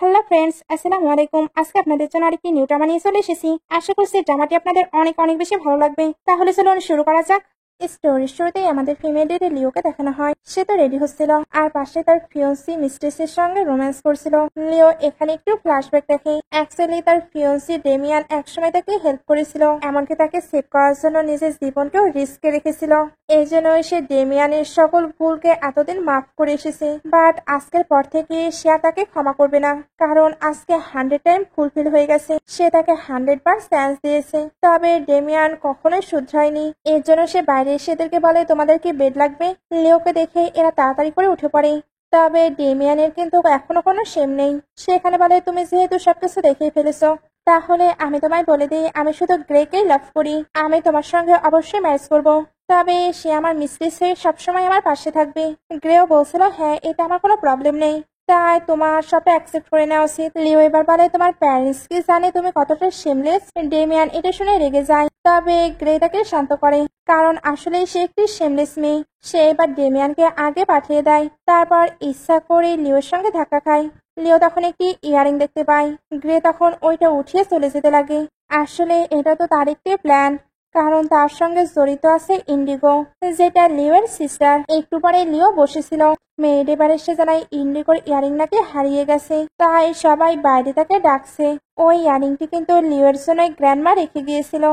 Hello friends, আসসালামু আলাইকুম। আজকে আপনাদের জন্য আরেকটি নিউ ড্রামা নিয়ে চলে এসেছি। আশা করছি ড্রামাটি আপনাদের অনেক অনেক বেশি ভালো লাগবে। তাহলে চলুন শুরু করা যাক। স্টোরির শুরুতেই আমাদের ফিমেল লিডে লিওকে দেখানো হয়। সে তো রেডি হচ্ছিল আর পাশে তার ফিয়ন্সি মিস্ট্রেসের সঙ্গে রোম্যান্স করছিল। লিও এখানে একটু ফ্ল্যাশব্যাক দেখে। অ্যাকচুয়ালি তার ফিয়ন্সি ডেমিয়ান একসময় তাকে হেল্প করেছিল, এমনকি তাকে সেভ করার জন্য নিজের জীবনকেও রিস্কে রেখেছিল। এই জন্য সে ডেমিয়ানের সকল ভুলকে এতদিন মাফ করে এসেছে। বাট আজকের পর থেকে সে আর তাকে ক্ষমা করবে না, কারণ আজকে 100 টাইম ফুলফিল হয়ে গেছে। সে তাকে 100 বার চান্স দিয়েছে, তবে ডেমিয়ান কখনোই শুধরায়নি। এর জন্য সে বাইরে এসে এদেরকে বলে তোমাদের কি বেড লাগবে। লিওকে দেখে এরা তাড়াতাড়ি করে উঠে পড়ে। তবে ডেমিয়ানের কিন্তু এখনো কোনো শেম নেই। সে এখানে বলে তুমি যেহেতু সবকিছু দেখেই ফেলেছো, তাহলে আমি তোমায় বলে দিই আমি শুধু গ্রেকেই লাভ করি। আমি তোমার সঙ্গে অবশ্যই ম্যাচ করবো, তবে সে আমার মিস্ট্রেস হয়ে সবসময় আমার পাশে থাকবে। গ্রেও বলছিল হ্যাঁ, এটা আমার কোনো প্রবলেম নেই, তাই তোমার সবটা অ্যাকসেপ্ট করে নেওয়া উচিত। লিও এবার বলে তোমার প্যারেন্টস কি জানে তুমি কতটা শেমলেস। ডেমিয়ান এটা শুনে রেগে যায়, তবে গ্রে তাকে শান্ত করে, কারণ আসলে সে একটি শেমলেস মেয়ে। সে এবার ডেমিয়ানকে আগে পাঠিয়ে দেয়, তারপর ইচ্ছা করে লিওর সঙ্গে ধাক্কা খায়। লিও তখন একটি ইয়ারিং দেখতে পায়। গ্রে তখন ওইটা উঠিয়ে চলে যেতে লাগে। আসলে এটা তো তার একটি প্ল্যান, কারণ তার সঙ্গে জড়িত আছে ইন্ডিগো, যেটা লিওর সিস্টার। একটু পরে লিও বসেছিল। মেয়েড এবার এসে জানায় ইন্ডিগোর ইয়ারিং নাকি হারিয়ে গেছে, তাই সবাই বাইরে তাকে ডাকছে। ওই ইয়ারিংটি কিন্তু লিওর জন্য গ্র্যান্ডমা রেখে গিয়েছিল।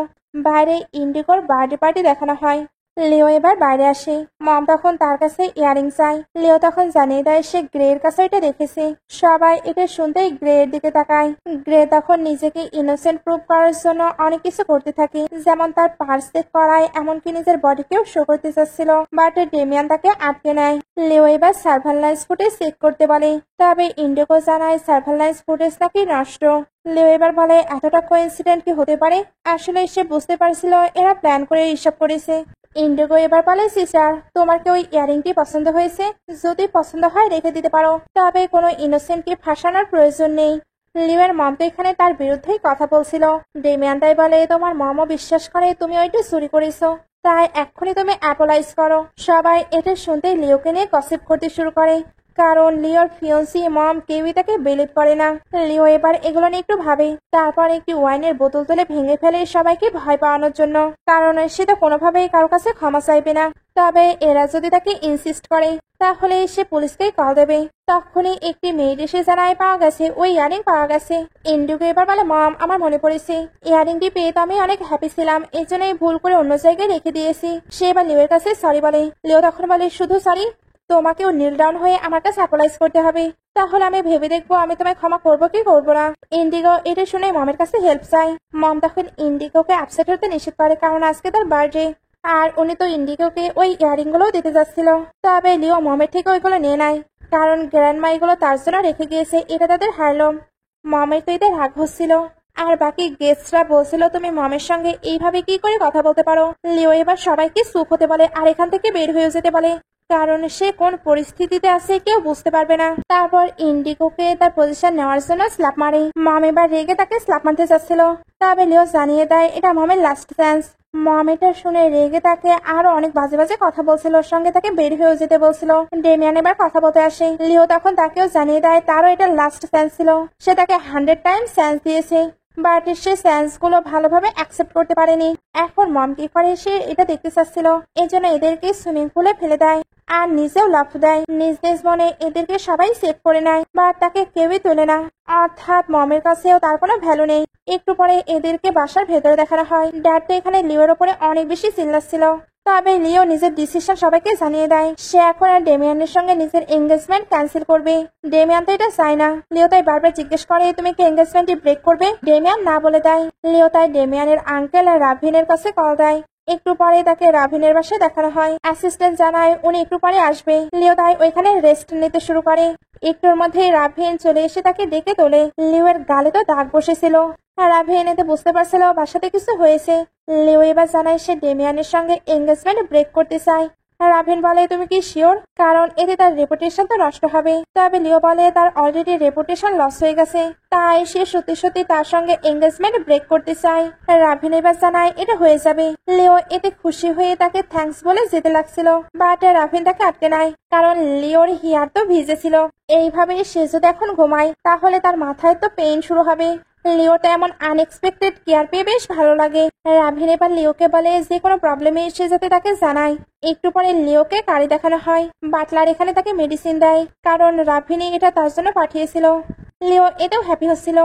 বাইরে ইন্ডিগোর বার্থডে পার্টি দেখানো হয়। লিও এবার বাইরে আসে। মম তখন তার কাছে ইয়ারিং চায়। লিও তখন জানিয়ে দেয় সে গ্রের কাছে এটা রেখেছে। সবাই এটা শুনতেই গ্রের দিকে তাকায়। গ্রে তখন নিজেকে ইনোসেন্ট প্রুভ করার জন্য অনেক কিছু করতে থাকে, যেমন তার পার্স চেক করায়, এমনকি নিজের বডিকেও শো করতে চাচ্ছিল। বাট ডেমিয়ান তাকে আটকে নেয়। লিও এবার সার্ভাইলেন্স ফুটেজ চেক করতে বলে, তবে ইন্ডিগো জানায় সার্ভাইলেন্স ফুটেজ নাকি নষ্ট। লিও এবার বলে এতটা কোইন্সিডেন্ট কি হতে পারে। আসলে সে বুঝতে পারছিল এরা প্ল্যান করে এইসব করেছে। ইন্ডিগো এবার বলে সিস্টার তোমার কি ওই ইয়ারিংটি পছন্দ হয়েছে? যদি পছন্দ হয় রেখে দিতে পারো, তবে কোনো ইনোসেন্টকে ফাঁসানোর প্রয়োজন নেই। লিওর মম তো এখানে তার বিরুদ্ধেই কথা বলছিল। ডেমিয়ান তাই বলে তোমার মমও বিশ্বাস করে তুমি ওইটা চুরি করেছো, তাই এক্ষুনি তুমি অ্যাপোলাইজ করো। সবাই এটা শুনতেই লিওকে নিয়ে গসিপ করতে শুরু করে, কারণ লিওর ফিয়ন্সি মম কেউই তাকে বিলিভ করে না। লিও এবার এগুলো নিয়ে একটু ভাবে, তারপর একটি ওয়াইনের বোতল তুলে ভেঙে ফেলে সবাইকে ভয় পাওয়ানোর জন্য, কারণ সে তো কোনোভাবেই কারো কাছে ক্ষমা চাইবে না। তবে এরা যদি তাকে ইনসিস্ট করে, তাহলে সে পুলিশকে কল দেবে। তখনই একটি মেয়ের এসে জানায় পাওয়া গেছে, ওই ইয়ারিং পাওয়া গেছে। ইন্ডিগো এবার বলে মম আমার মনে পড়েছে, ইয়ারিংটি পেয়ে তো আমি অনেক হ্যাপি ছিলাম, এই জন্যই ভুল করে অন্য জায়গায় রেখে দিয়েছি। সে এবার লিওর কাছে সরি বলে। লিও তখন বলে শুধু সরি? তোমাকেও নীল ডাউন হয়ে আমার কাছে অ্যাপোলাইজ করতে হবে, তাহলে আমি ভেবে দেখবো আমি তোমায় ক্ষমা করবো কি করবো না। ইন্ডিগো এটা শুনে মমের কাছে হেল্প চায়। মম তখন ইন্ডিগোকে আপসেট হতে নিষেধ করে, কারণ আজকে তার বার্থডে, আর উনি তো ইন্ডিগোকে ওই ইয়ারিং গুলো দিতে যাচ্ছিল। তবে লিও মমের থেকে ওইগুলো নিয়ে নেয়, কারণ গ্র্যান্ডমা এগুলো তার জন্য রেখে গিয়েছে, এটা তাদের হারলম। মমের তো এতে রাগ হচ্ছিল, আর বাকি গেস্টরা বলছিল তুমি মমের সঙ্গে এইভাবে কি করে কথা বলতে পারো। লিও এবার সবাইকে চুপ হতে বলে আর এখান থেকে বের হয়ে যেতে বলে, কারণ সে কোন পরিস্থিতিতে আছে কেউ বুঝতে পারবে না। তারপর ইন্ডিগোকে তার পজিশন নেওয়ার জন্য স্ল্যাপ মারে। মম এবার রেগে তাকে স্ল্যাপ মারতে চাচ্ছিল, তবে লিও জানিয়ে দেয় এটা মমের লাস্ট চান্স। মম এটা শুনে রেগে তাকে আরো অনেক বাজে বাজে কথা বলছিল, ওর সঙ্গে তাকে বের হয়ে যেতে বলছিল। ডেমিয়ান এবার কথা বলতে আসে। লিও তখন তাকেও জানিয়ে দেয় তারও এটা লাস্ট চান্স ছিল। সে তাকে 100 টাইম চান্স দিয়েছে, বাট সে চান্স গুলো ভালোভাবে অ্যাকসেপ্ট করতে পারেনি। এখন মম কি করে সে এটা দেখতে চাচ্ছিল, এই জন্য এদেরকে সুইমিং পুলে ফেলে দেয় আর নিজেও লাফ দেয়। নিজ নিজ মনে এদেরকে সবাই সেভ করে নেয়, বাট তাকে কেউই তোলে না, অর্থাৎ মমের কাছেও তার কোনো ভ্যালু নেই। একটু পরে এদেরকে বাসার ভেতরে দেখানো হয়। ড্যাড তো এখানে লিওর ওপরে অনেক বেশি চিল্লাচ্ছিল, তবে লিও নিজের ডিসিশন সবাইকে জানিয়ে দেয়। সে এখন আর ডেমিয়ানের সঙ্গে নিজের এঙ্গেজমেন্ট ক্যান্সেল করবে। ডেমিয়ান তো এটা চায় না। লিও তাই বারবার জিজ্ঞেস করে তুমি কি এঙ্গেজমেন্টটি ব্রেক করবে? ডেমিয়ান না বলে দেয়। লিও তাই ডেমিয়ানের আঙ্কেল আর রাভিনের কাছে কল দেয়। একটু পরে তাকে রাভিনের বাসায় দেখানো হয়। অ্যাসিস্ট্যান্ট জানায় উনি একটু পরে আসবে। লিও তাই ওইখানে রেস্ট নিতে শুরু করে। একটুর মধ্যে রাভিন চলে এসে তাকে ডেকে তোলে। লিওর গালে তো দাগ বসেছিল, আর রাভিন এতে বুঝতে পারছিল বাসাতে কিছু হয়েছে। লিও এবার জানায় সে ডেমিয়ানের সঙ্গে এঙ্গেজমেন্ট ব্রেক করতে চায়। রাভিন বলে তুমি কি শিওর, কারণ এতে তার রেপুটেশন তো নষ্ট হবে। তবে লিও বলে তার অলরেডি রেপুটেশন লস হয়ে গেছে, তাই সে সত্যি সত্যি তার সঙ্গে এঙ্গেজমেন্ট ব্রেক করতে চায়। রাভিন এবার জানায় এটা হয়ে যাবে। লিও এতে খুশি হয়ে তাকে থ্যাঙ্কস বলে যেতে লাগছিল, বাট রাভিন তাকে আটকে নেয়, কারণ লিওর হিয়ার তো ভিজেছিল। এইভাবে সে যদি এখন ঘুমায় তাহলে তার মাথায় তো পেইন শুরু হবে। লিওটা এমন আনএক্সপেক্টেড কেয়ার পেয়ে বেশ ভালো লাগে। রাভিন এবার লিওকে বলে যে কোনো প্রবলেমে এসে যাতে তাকে জানায়। একটু পরে লিওকে গাড়ি দেখানো হয়, বাটলার এখানে তাকে মেডিসিন দেয়, কারণ রাভিনী এটা তার জন্য পাঠিয়েছিল। লিও এতেও হ্যাপি হচ্ছিল।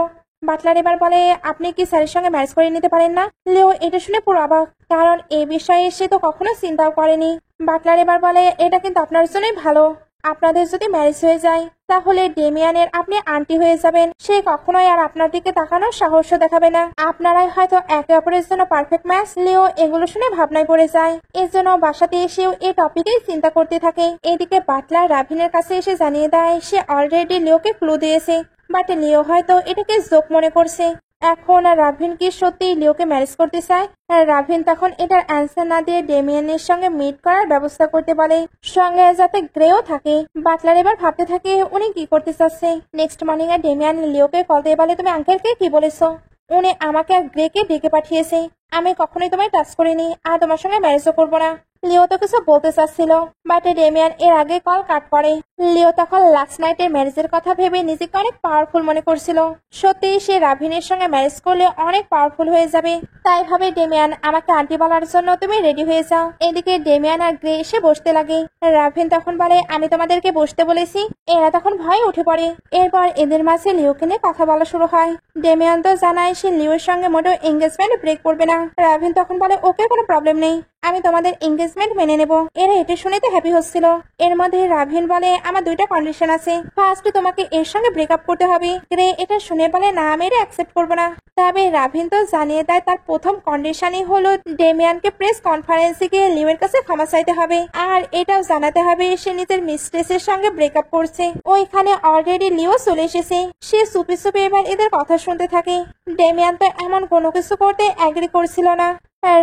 বাটলার এবার বলে আপনি কি স্যারের সঙ্গে ম্যারেজ করে নিতে পারেন না? লিও এটা শুনে পুরো অবাক, কারণ এই বিষয়ে সে তো কখনো চিন্তাও করেনি। বাটলার এবার বলে এটা কিন্তু আপনার জন্যই ভালো, আপনাদের যদি ম্যারেজ হয়ে যায় তাহলে ডেমিয়ানের আপনি আন্টি হয়ে যাবেন, সে কখনোই আর আপনার দিকে তাকানোর সাহসও দেখাবে না, আপনারাই হয়তো একে অপরের জন্য পারফেক্ট ম্যাচ। লিও এগুলো শুনে ভাবনায় পড়ে যায়, এর জন্য বাসাতে এসেও এই টপিকেই চিন্তা করতে থাকে। এদিকে বাটলার রাভিনের কাছে এসে জানিয়ে দেয় সে অলরেডি লিওকে ক্লু দিয়েছে, বাট লিও হয়তো এটাকে জোক মনে করছে। এখন রাভিন কি সত্যি লিওকে ম্যারেজ করতে চায়? রাভিন তখন এটার অ্যান্সার না দিয়ে ডেমিয়ানের সঙ্গে মিট করার ব্যবস্থা করতে বলে, সঙ্গে যাতে গ্রেও থাকে। বাটলার এবার ভাবতে থাকে উনি কি করতে চাচ্ছে। নেক্সট মর্নিং এ ডেমিয়ান লিওকে কল দিয়ে বলে তুমি আঙ্কেলকে কি বলেছো? উনি আমাকে আর গ্রেকে ডেকে পাঠিয়েছে, আমি কখনোই তোমায় টাচ করিনি আর তোমার সঙ্গে ম্যারেজও করবো না। লিও তো কিছু বলতে চাচ্ছিল, বাট ডেমিয়ান এর আগে কল কাট করে। লিও তখন লাস্ট নাইটের ম্যারেজের কথা ভেবে নিজেকে অনেক পাওয়ারফুল মনে করছিল, সত্যি সে রাভিনের সঙ্গে ম্যারেজ করলে অনেক পাওয়ারফুল হয়ে যাবে। তাই ভাবে ডেমিয়ান আমাকে আন্টি বলার জন্য তুমি রেডি হয়ে যাও। এদিকে ডেমিয়ান আর গ্রে এসে বসতে লাগে। রাভিন তখন বলে আমি তোমাদেরকে বসতে বলেছি। এরা তখন ভয়ে উঠে পড়ে। এরপর এদের মাঝে লিওকে নিয়ে কথা বলা শুরু হয়। ডেমিয়ান তো জানায় সে লিওর সঙ্গে মোটেও এঙ্গেজমেন্ট ব্রেক করবে না। রাভিন তখন বলে ওকে কোনো প্রবলেম নেই, আমি তোমাদের এঙ্গেজমেন্ট মেনে নেব। এরা এটা শুনে তো হ্যাপি হচ্ছিল। এর মধ্যে রাভিন বলে আমার দুইটা কন্ডিশন আছে, ফার্স্ট তোমাকে এর সঙ্গে ব্রেকআপ করতে হবে। গ্রে এটা শুনে বলে না আমি এটা অ্যাকসেপ্ট করবো না। তবে রাভিন তো জানিয়ে দেয় তার প্রথম কন্ডিশনই হলো ডেমিয়ানকে প্রেস কনফারেন্সে গিয়ে লিওর কাছে ক্ষমা চাইতে হবে, আর এটাও জানাতে হবে সে নিজের মিস্ট্রেসের সঙ্গে ব্রেকআপ করছে। ওইখানে অলরেডি লিও চলে এসেছে। সে চুপি চুপি এবার এদের কথা শুনতে থাকে। ডেমিয়ান তো এমন কোনো কিছু করতে অ্যাগ্রি করছিল না।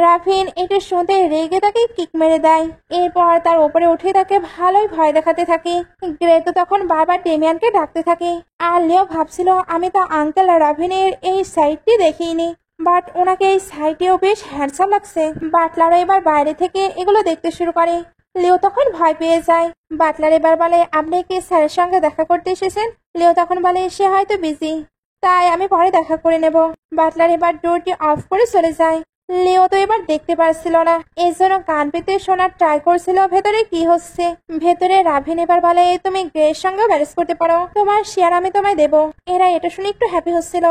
রাভিন এটা শুনতে রেগে তাকে কিক মেরে দেয়। এরপর তার উপরে উঠে তাকে ভালোই ভয় দেখাতে থাকে। গ্রে তো তখন বারবার ডেমিয়ানকে ডাকতে থাকে। আর লিও ভাবছিল আমি তো আঙ্কেল রাভিনের এই সাইডটি দেখিনি, বাট ওনাকে এই সাইডেও বেশ হ্যান্ডসাম লাগছে। বাটলার এবার বাইরে থেকে এগুলো দেখতে শুরু করে। লিও তখন ভয় পেয়ে যায়। বাটলার এবার বলে আপনি কি স্যারের সঙ্গে দেখা করতে এসেছেন? লিও তখন বলে সে হয়তো বিজি, তাই আমি পরে দেখা করে নেব। বাটলার এবার ডোরটি অফ করে চলে যায়। লিও তো এবার দেখতে পারছিল না, এর জন্য কান পেতে শোনার ট্রাই করছিল ভেতরে কি হচ্ছে। ভেতরে রাভিন এবার বলে তুমি গ্রের সঙ্গে ম্যারেজ করতে পারো, তোমার শেয়ার আমি তোমায় দেবো। এরা এটা শুনে একটু হ্যাপি হচ্ছিল।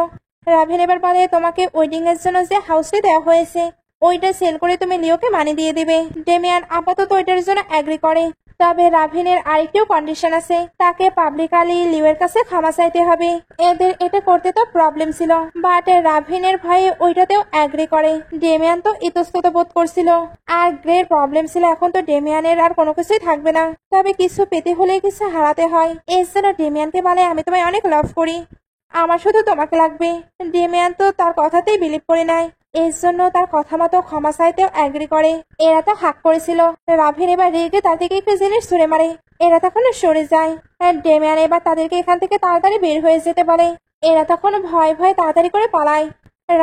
রাভিন এবার বলে তোমাকে ওয়েডিং এর জন্য যে হাউসটি দেওয়া হয়েছে ওইটা সেল করে তুমি লিওকে মানি দিয়ে দিবে। ডেমিয়ান আপাতত ওইটার জন্য অ্যাগ্রি করে। তবে রাভিনের আরেকটিও কন্ডিশন আছে, তাকে পাবলিকালি লিওর কাছে ক্ষমা চাইতে হবে। এদের এটা করতে তো প্রবলেম ছিল, বাট রাভিনের ভয়ে ওইটাতেও অ্যাগ্রি করে। ডেমিয়ান তো ইতস্তত বোধ করছিল, আর গ্রের প্রবলেম ছিল এখন তো ডেমিয়ানের আর কোনো কিছুই থাকবে না। তবে কিছু পেতে হলে কিছু হারাতে হয়। এর জন্য ডেমিয়ানকে বলে আমি তোমায় অনেক লাভ করি, আমার শুধু তোমাকে লাগবে। ডেমিয়ান তো তার কথাতেই বিলিভ করে নেয়, এর জন্য তার কথা মতো ক্ষমা চাইতেও অ্যাগ্রি করে। এরা তো হাক করেছিল। রাভিন এবার রেগে তাদেরকে একটু জিনিস ছুড়ে মারে। এরা তখন সরে যায়। ডেমিয়ান এবার তাদেরকে এখান থেকে তাড়াতাড়ি বের হয়ে যেতে বলে। এরা তখন ভয় ভয় তাড়াতাড়ি করে পালায়।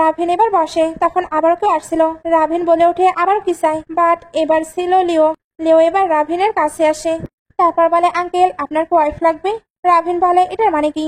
রাভিন এবার বসে, তখন আবারও কেউ আসছিল। রাভিন বলে ওঠে আবার কি চাই, বাট এবার ছিল লিও। লিও এবার রাভিনের কাছে আসে, তারপর বলে আঙ্কেল আপনার কি ওয়াইফ লাগবে? রাভিন বলে এটার মানে কি?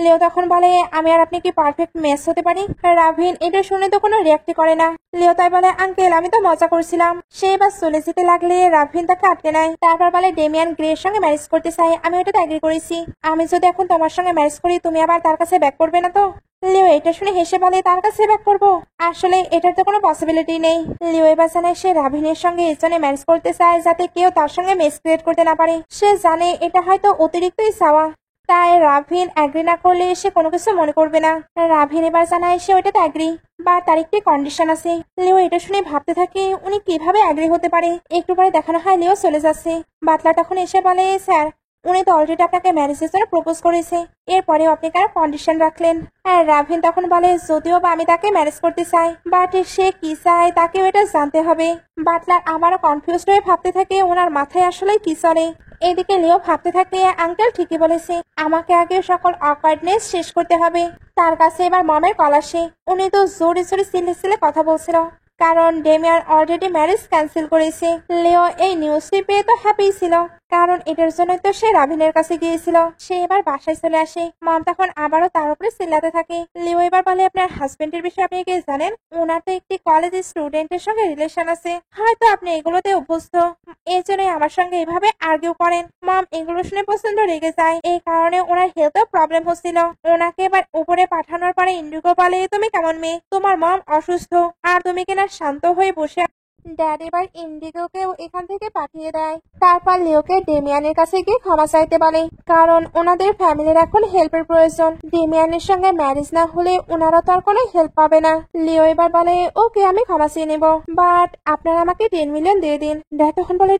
লিও তখন বলে আমি আর আপনি কি পারফেক্ট ম্যাচ হতে পারি? রাভিন এটা শুনে তো কোনো রিয়াক্টই করে না। লিও তাই বলে আঙ্কেল আমি তো মজা করছিলাম। সে এবার চলে যেতে লাগলে রাভিন তাকে আটকে নেয়। তারপর বলে ডেমিয়ান গ্রের সঙ্গে ম্যারেজ করতে চাই, আমি ওটাতে অ্যাগ্রি করেছি। আমি যদি এখন তোমার সঙ্গে ম্যারেজ করি তুমি আবার তার কাছে ব্যাক করবে না তো? লিও এটা শুনে হেসে বলে তার কাছে ব্যাক করবো? আসলে এটার তো কোনো পসিবিলিটি নেই। লিও এবার জানায় সে রাভিনের সঙ্গে এই জন্য ম্যারেজ করতে চায় যাতে কেউ তার সঙ্গে মেস ক্রিয়েট করতে না পারে। সে জানে এটা হয়তো অতিরিক্তই চাওয়া, তাই রাভিন অ্যাগ্রি না করলে সে কোনো কিছু মনে করবে না। রাভিন এবার জানায় সে ওইটাতে অ্যাগ্রি, বা তার একটি কন্ডিশন আছে। লিও এটা শুনে ভাবতে থাকে উনি কিভাবে অ্যাগ্রি হতে পারে। একটু পরে দেখানো হয় লিও চলে যাচ্ছে। বাটলার তখন এসে বলে স্যার উনি তো অলরেডি আপনাকে ম্যারেজের জন্য প্রপোজ করেছে, এরপরেও আপনি কেন কন্ডিশন রাখলেন? আর রাভিন তখন বলে, যদিও বা আমি তাকে ম্যারেজ করতে চাই, বাট সে কি চায় তাকেও এটা জানতে হবে। বাটলার আমারও কনফিউজড হয়ে ভাবতে থাকে ওনার মাথায় আসলে কি চলে। এদিকে লিও ভাবতে থাকে, আঙ্কেল ঠিকই বলেছে, আমাকে আগে সকল অকওয়ার্ডনেস শেষ করতে হবে। তার কাছে এবার মমের কল আসে। উনি তো জোরে জোরে সিলে কথা বলছিল, কারণ ডেমিয়ান অলরেডি ম্যারেজ ক্যান্সেল করেছে। লিও এই নিউজটি পেয়ে তো হ্যাপি ছিল, কারণ এটার জন্য তো সে রাভিনের কাছে গিয়েছিল। সে এবার বাসায় চলে আসে। মম তখন আবারও তার উপরে চিল্লাতে থাকে। লিও এবার বলে, আপনার হাজবেন্ডের বিষয়ে আপনি কি জানেন? ওনার তো একটি কলেজ স্টুডেন্টের সঙ্গে রিলেশন আছে, হয়তো আপনি এগুলোতে অভ্যস্ত, এই জন্যই আমার সঙ্গে এভাবে আর্গিউ করেন। মম এগুলো শুনে প্রচন্ড রেগে যায়। এই কারণে ওনার হেলথেও প্রবলেম হচ্ছিল। ওনাকে এবার উপরে পাঠানোর পরে ইন্ডিগো বলে, তুমি কেমন মেয়ে, তোমার মম অসুস্থ আর তুমি কিনা শান্ত হয়ে বসে। ড্যাড এবার ইন্ডিগোকেও এখান থেকে পাঠিয়ে দেয়। তারপর লিওকে ডেমিয়ানের কাছে গিয়ে ক্ষমা চাইতে বলে, কারণ ওনাদের ফ্যামিলির এখন হেল্পের প্রয়োজন। ডেমিয়ানের সঙ্গে ম্যারেজ না হলে ওনারা তো আর কোনো হেল্প পাবে না। লিও এবার বলে, ওকে আমি ক্ষমা চেয়ে নেব, বাট আপনারা আমাকে 10 মিলিয়ন দিয়ে দিন। ড্যাড তখন বলে,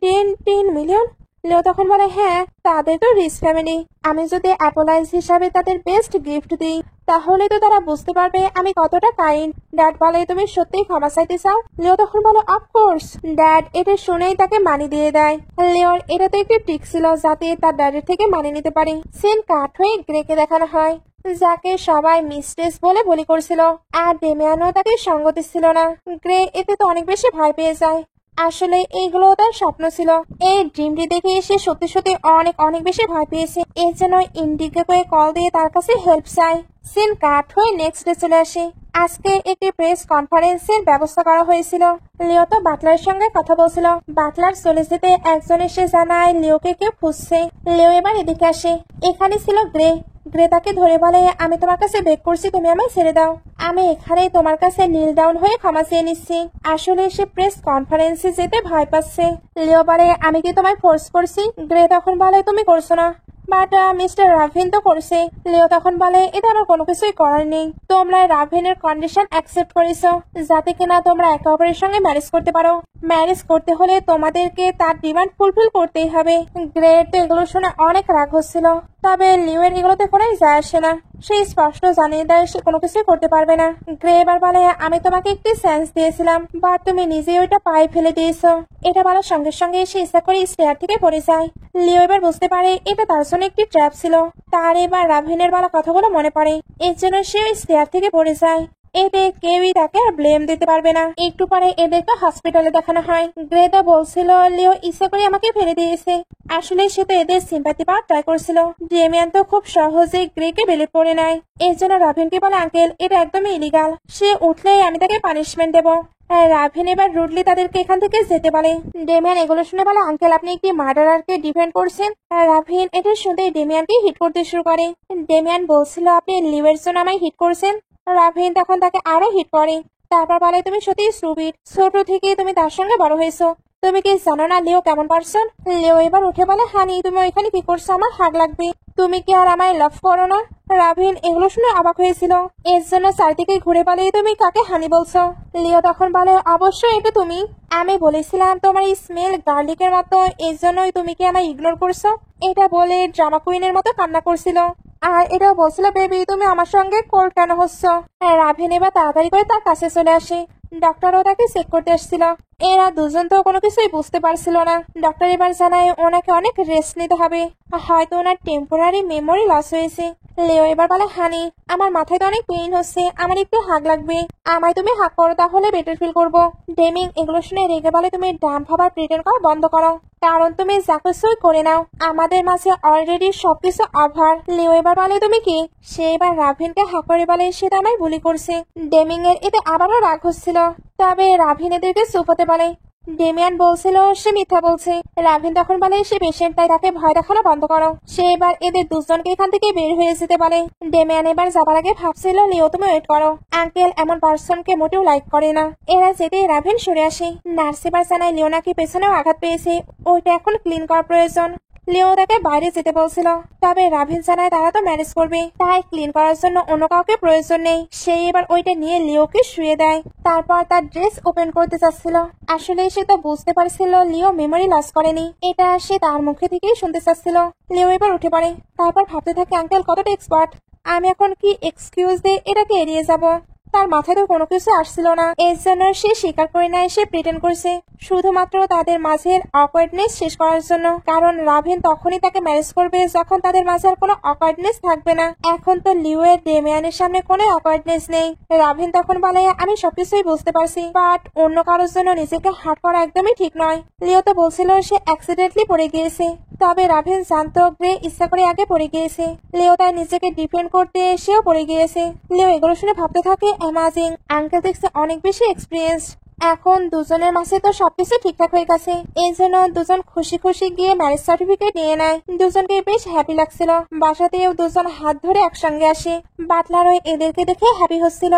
10 মিলিয়ন? লিও তখন বলে, হ্যাঁ, তাদের তো রিচ ফ্যামিলি, আমি যদি অ্যাপোলাইজ হিসাবে তাদের বেস্ট গিফট দিই তাহলে তো তারা বুঝতে পারবে আমি কতটা কাইন্ড। ড্যাড বলে, তুমি সত্যিই ক্ষমা চাইতে চাও? লিও তখন বলে, অফকোর্স। ড্যাড এটা শুনেই তাকে মানি দিয়ে দেয়। লিওর এটা তো একটি ট্রিক ছিল যাতে তার ড্যাডের থেকে মানি নিতে পারে। সিন কাট হয়ে গ্রেকে দেখানো হয়, যাকে সবাই মিস্ট্রেস বলে বলি করছিল, আর ডেমিয়ানও তাকে সঙ্গ দিচ্ছিল না। গ্রে এতে তো অনেক বেশি ভয় পেয়ে যায়। আসলে এইগুলো তার স্বপ্ন ছিল। এই ড্রিমটি দেখে সে সত্যি সত্যি অনেক অনেক বেশি ভয় পেয়েছে। এর জন্য ইন্ডিগোকে কল দিয়ে তার কাছে হেল্প চায়। সিন কাট হয়ে নেক্সট ডে চলে আসে। আজকে একটি প্রেস কনফারেন্সের ব্যবস্থা করা হয়েছিল। লিও তো বাটলারের সঙ্গে কথা বলছিল। বাটলার চলে যেতে একজন এসে জানায় লিওকে কেউ খুঁজছে। লিও এবার এদিকে আসে। এখানে ছিল গ্রে। গ্রে তাকে ধরে বলে, আমি তোমার কাছে বেগ করছি, তুমি আমায় ছেড়ে দাও। আমি এখানে তোমার কাছে নীল ডাউন হয়ে ক্ষমা চেয়ে নিচ্ছি। আসলে সে প্রেস কনফারেন্সে যেতে ভয় পাচ্ছে। লিও বলে, আমি কি তোমায় ফোর্স করছি? গ্রে তখন বলে, তুমি করছো না, বাট মিস্টার রাভিন তো করছে। লিও তখন বলে, এটা আমার কোনো কিছুই করার নেই, তোমরা রাভিনের কন্ডিশন অ্যাকসেপ্ট করেছো যাতে কিনা তোমরা একে অপরের সঙ্গে ম্যারেজ করতে পারো। ম্যারেজ করতে হলে তোমাদেরকে তার ডিমান্ড ফুলফিল করতেই হবে। গ্রেট তো এগুলো শুনে অনেক রাগ হচ্ছিল, তবে লিওয়ের এগুলোতে কোনোই যায় আসে না। সে স্পষ্ট জানিয়ে দেয় সে কোনো কিছুই করতে পারবে না। গ্রে এবার বলে, আমি তোমাকে একটি সেন্স দিয়েছিলাম, বাট তুমি নিজেই ওইটা পায়ে ফেলে দিয়েছো। এটা বলার সঙ্গে সঙ্গে সে ইচ্ছা করে স্টেয়ার থেকে পড়ে যায়। লিও এবার বুঝতে পারে এটা তার জন্য একটি ট্র্যাপ ছিল। তার এবার রাভিনের বলা কথাগুলো মনে পড়ে, এর জন্য সে ওই স্টেয়ার থেকে পড়ে যায়। এতে কেউই তাকে আর ব্লেম দিতে পারবে না। একটু পরে এদেরকে হসপিটালে দেখানো হয়। গ্রেটা বলছিল লিও ইচ্ছা করে আমাকে ফেলে দিয়েছে। আসলে সে তো এদের সিম্পাথি পাওয়ার ট্রাই করছিল। ডেমিয়ান তো খুব সহজেই গ্রেকে বেলে পড়ে নেয়। এর জন্য রাভিনকে বলে, আঙ্কেল এটা একদমই ইলিগাল, সে উঠলেই আমি তাকে পানিশমেন্ট দেবো। রাভিন এবার রুডলি তাদেরকে এখান থেকে যেতে বলে। ডেমিয়ান এগুলো শুনে বলে, আঙ্কেল আপনি একটি মার্ডারারকে ডিফেন্ড করছেন? রাভিন এটা শুনতেই ডেমিয়ানকে হিট করতে শুরু করে। ডেমিয়ান বলছিল, আপনি লিওয়ের জন্য আমায় হিট করছেন। রাভিন তখন তাকে আরো হিট করে। তারপর বলে, তুমি সত্যি স্টুপিড, ছোট থেকে তুমি তার সঙ্গে বড় হয়েছো, তুমি কি জানো না লিও কেমন পারসন? লিও এবার উঠে বলে, হানি তুমি ওইখানে কি করছো, আমার হাগ লাগবে, তুমি কি আর আমায় লাভ করো না? রাভিন এগুলো শুনে অবাক হয়েছিল। এর জন্য চারদিকে ঘুরে বলে, তুমি কাকে হানি বলছো? লিও তখন বলে, অবশ্যই এটা তুমি। আমি বলেছিলাম তোমার স্মেল গার্লিকের মতো, এর জন্যই তুমি কি আমায় ইগনোর করছো। এটা বলে ড্রামা কুইনের মতো কান্না করছিল। আর এটাও বলছিল, বেবি তুমি আমার সঙ্গে কোল্ড কেন হচ্ছ। রাভিন এবার তাড়াতাড়ি করে তার কাছে চলে আসে। ডক্টরও তাকে চেক করতে আসছিল। এরা দুজন তো কোনো কিছুই বুঝতে পারছিল না। ডক্টর এবার জানায় ওনাকে অনেক রেস্ট নিতে হবে, হয়তো ওনার টেম্পোরারি মেমোরি লস হয়েছে। লিও এবার বলে, হানি আমার মাথায় তো অনেক পেইন হচ্ছে, আমার একটু হাগ লাগবে, আমায় তুমি হাগ করো তাহলে বেটার ফিল করবো। ডেমিং এগুলো শুনে রেগে বলে, তুমি ডাম্প হবার প্রিটেন্ড করা বন্ধ করো, কারণ তুমি যা কিছুই করে নাও আমাদের মাঝে অলরেডি সবকিছু অভার। লিও এবার বলে, তুমি কি? সে এবার রাভিনকে হাগ করে বলে, সেটা আমায় বুলি করছে। ডেমিং এর এতে আবারও রাগ হচ্ছিল, তবে রাভিন এদেরকে চুপ হতে বলে। ডেমিয়ান বলছিল সে মিথ্যা বলছে। রাভিন তখন বলে, সে পেশেন্ট, তাই তাকে ভয় দেখানো বন্ধ করো। সে এবার এদের দুজনকে এখান থেকে বের হয়ে যেতে বলে। ডেমিয়ান এবার যাবার আগে ভাবছিল, লিও তুমি ওয়েট করো, আঙ্কেল এমন পার্সনকে মোটেও লাইক করে না। এরা যেতেই রাভিন সরে আসে। নার্স এবার জানায় লিও নাকি পেছনেও আঘাত পেয়েছে, ওইটা এখন ক্লিন করা প্রয়োজন। লিও তাকে বাইরে যেতে বলছিল, তবে রাভিন জানায় তারা তো ম্যানেজ করবে, তাই ক্লিন করার জন্য অন্য কাউকে প্রয়োজন নেই। সে এবার ওইটা নিয়ে লিওকে শুয়ে দেয়। তারপর তার ড্রেস ওপেন করতে চাচ্ছিল। আসলে সে তো বুঝতে পারছিল লিও মেমোরি লস করেনি, এটা সে তার মুখে থেকেই শুনতে চাচ্ছিল। লিও এবার উঠে পড়ে। তারপর ভাবতে থাকে আঙ্কেল কতটা এক্সপার্ট, আমি এখন কি এক্সকিউজ দিয়ে এটাকে এড়িয়ে যাব। তার মাথায় তো কোনো কিছু আসছিল না, এর জন্য সে স্বীকার করে নেয় সে প্রিটেন্ড করছে, শুধুমাত্র তাদের মাঝের অকওয়ার্ডনেস শেষ করার জন্য। কারণ রাভিন তখনই তাকে ম্যারেজ করবে যখন তাদের মাঝে আর কোনো অকওয়ার্ডনেস থাকবে না। এখন তো লিও এর ডেমিয়ানের সামনে কোনো অকওয়ার্ডনেস নেই। রাভিন তখন বলে আমি সবকিছুই বুঝতে পারছি, বাট অন্য কারোর জন্য নিজেকে হার্ট করা একদমই ঠিক নয়। লিও তো বলছিল সে অ্যাক্সিডেন্টলি পড়ে গিয়েছে, তবে রাভিন জানতো গ্রে ইচ্ছা করে আগে পড়ে গিয়েছে। লিও তাই নিজেকে ডিফেন্ড করতে সেও পড়ে গিয়েছে। লিও এগুলো শুনে ভাবতে থাকে অ্যামাজিং, আঙ্কেল দেখছে অনেক বেশি এক্সপিরিয়েন্স। এখন দুজনের মাঝে তো সবকিছু ঠিকঠাক হয়ে গেছে, এই জন্য দুজন খুশি খুশি গিয়ে ম্যারেজ সার্টিফিকেট নিয়ে নেয়। দুজনকে বেশ হ্যাপি লাগছিল। বাসাতেও দুজন হাত ধরে একসঙ্গে আসে। বাটলারও এদেরকে দেখে হ্যাপি হচ্ছিল।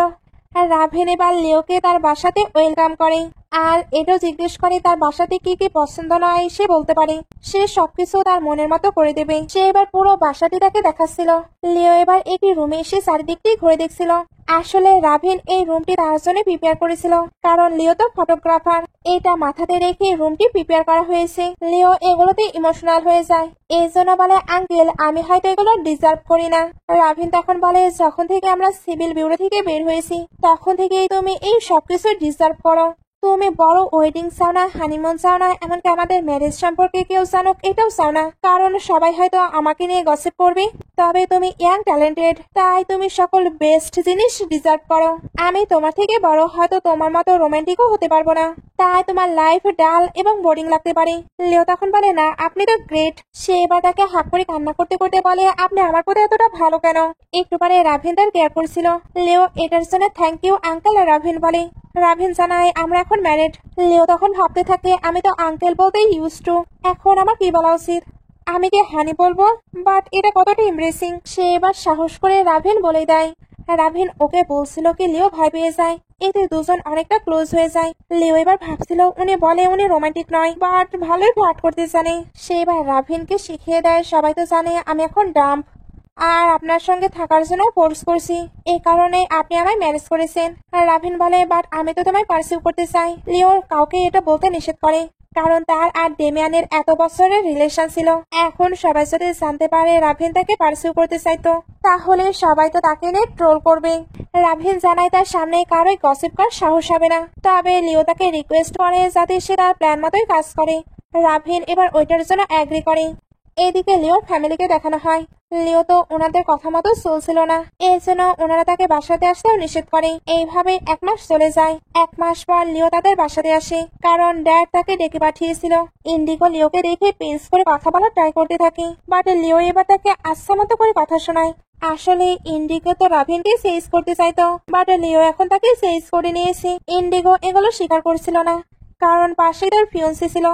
আর রাভিন এবার লিওকে তার বাসাতে ওয়েলকাম করে, আর এটাও জিজ্ঞেস করে তার বাসাতে কি কি পছন্দ নয় সে বলতে পারে। সে সবকিছু তার মনের মতো করে দেবে। সে এবার পুরো বাসাটি তাকে দেখাচ্ছিল। লিও এবার একটি রুমে এসে চারিদিকটি ঘুরে দেখছিল। আসলে রাভিন এই রুমটি তার জন্য প্রিপেয়ার করেছিল, কারণ লিও তো ফটোগ্রাফার। এটা মাথাতে রেখে রুমটি প্রিপেয়ার করা হয়েছে। লিও এগুলোতে ইমোশনাল হয়ে যায়, এই জন্য বলে আঙ্কেল আমি হয়তো এগুলো ডিজার্ভ করি না। রাভিন তখন বলে যখন থেকে আমরা সিভিল ব্যুরো থেকে বের হয়েছি তখন থেকেই তুমি এই সবকিছু ডিজার্ভ করো। তুমি বড় ওয়েডিং চাও না, হানিমুন চাও না, এমনকি আমাদের ম্যারেজ সম্পর্কে কেউ জানুক এটাও চাও না, কারণ সবাই হয়তো আমাকে নিয়ে গসিপ করবে। তবে তুমি ইয়াং ট্যালেন্টেড, তাই তুমি সকল বেস্ট জিনিস ডিজার্ভ করো। আমি তোমার থেকে বড়, হয়তো তোমার মতো রোমান্টিকও হতে পারবো না, তাই তোমার লাইফ ডাল এবং বোরিং লাগতে পারে। লিও তখন বলে না আপনি তো গ্রেট। সে এবার তাকে হাত করে কান্না করতে করতে বলে আপনি আমার প্রতি এতটা ভালো কেন। একটু পরে রাভিন তার কেয়ার করছিল। লিও এটার জন্য থ্যাংক ইউ আঙ্কেল। রাভিন বলে রাভিন জানায় আমরা এখন ম্যারিড। লিও তখন ভাবতে থাকে আমি তো আঙ্কেল বলতেই ইউজ টু, এখন আমার কি বলা উচিত, আমি কি হানি বলবো, বাট এটা কতটা এমব্রেসিং। সে এবার সাহস করে রাভিন বলে দেয়। রাভিন ওকে বলছিল কি লিও ভয় পেয়ে যায়, এতে দুজন অনেকটা ক্লোজ হয়ে যায়। লিও এবার ভাবছিল উনি বলে উনি রোমান্টিক নয়, বাট ভালোই ফ্লার্ট করতে জানে। সে এবার রাভিনকে শিখিয়ে দেয় সবাই তো জানে আমি এখন ডাম্প, আর আপনার সঙ্গে থাকার জন্য ফোর্স করছি, এই কারণে আপনি আমায় ম্যারেজ করেছেন। আর রাভিন বলে বাট আমি তো তোমায় পার্সিউ করতে চাই। লিও কাউকে এটা বলতে নিষেধ করে, কারণ তার আর ডেমিয়ানের এত বছরের রিলেশন ছিল। এখন সবাই যদি জানতে পারে রাভিন তাকে পার্সিউ করতে চাইতো, তাহলে সবাই তো তাকে নিয়ে ট্রোল করবে। রাভিন জানায় তার সামনে কারোই গসিপ করার সাহস হবে না। তবে লিও তাকে রিকোয়েস্ট করে যাতে সে তার প্ল্যান মতোই কাজ করে। রাভিন এবার ওইটার জন্য অ্যাগ্রি করে। এদিকে লিওর ফ্যামিলিকে দেখানো হয়। লিও তো ওনাদের কথা মতো চলছিল না, এই জন্য ওনারা তাকে বাসাতে আসতেও নিষেধ করে। এইভাবে 1 মাস চলে যায়। 1 মাস পর লিও তাদের বাসাতে আসে, কারণ ড্যাড তাকে ডেকে পাঠিয়েছিল। ইন্ডিগো লিওকে দেখে পেন্স করে কথা বলার ট্রাই করতে থাকে, বাট লিও এবার তাকে আচ্ছা মতো করে কথা শোনায়। আসলে ইন্ডিগো তো রাভিনকে চেঞ্জ করতে চাইতো, বাট লিও এখন তাকে চেঞ্জ করে নিয়েছে। ইন্ডিগো এগুলো স্বীকার করছিল না, কারণ পাশে তার ফিয়ন্সি ছিল,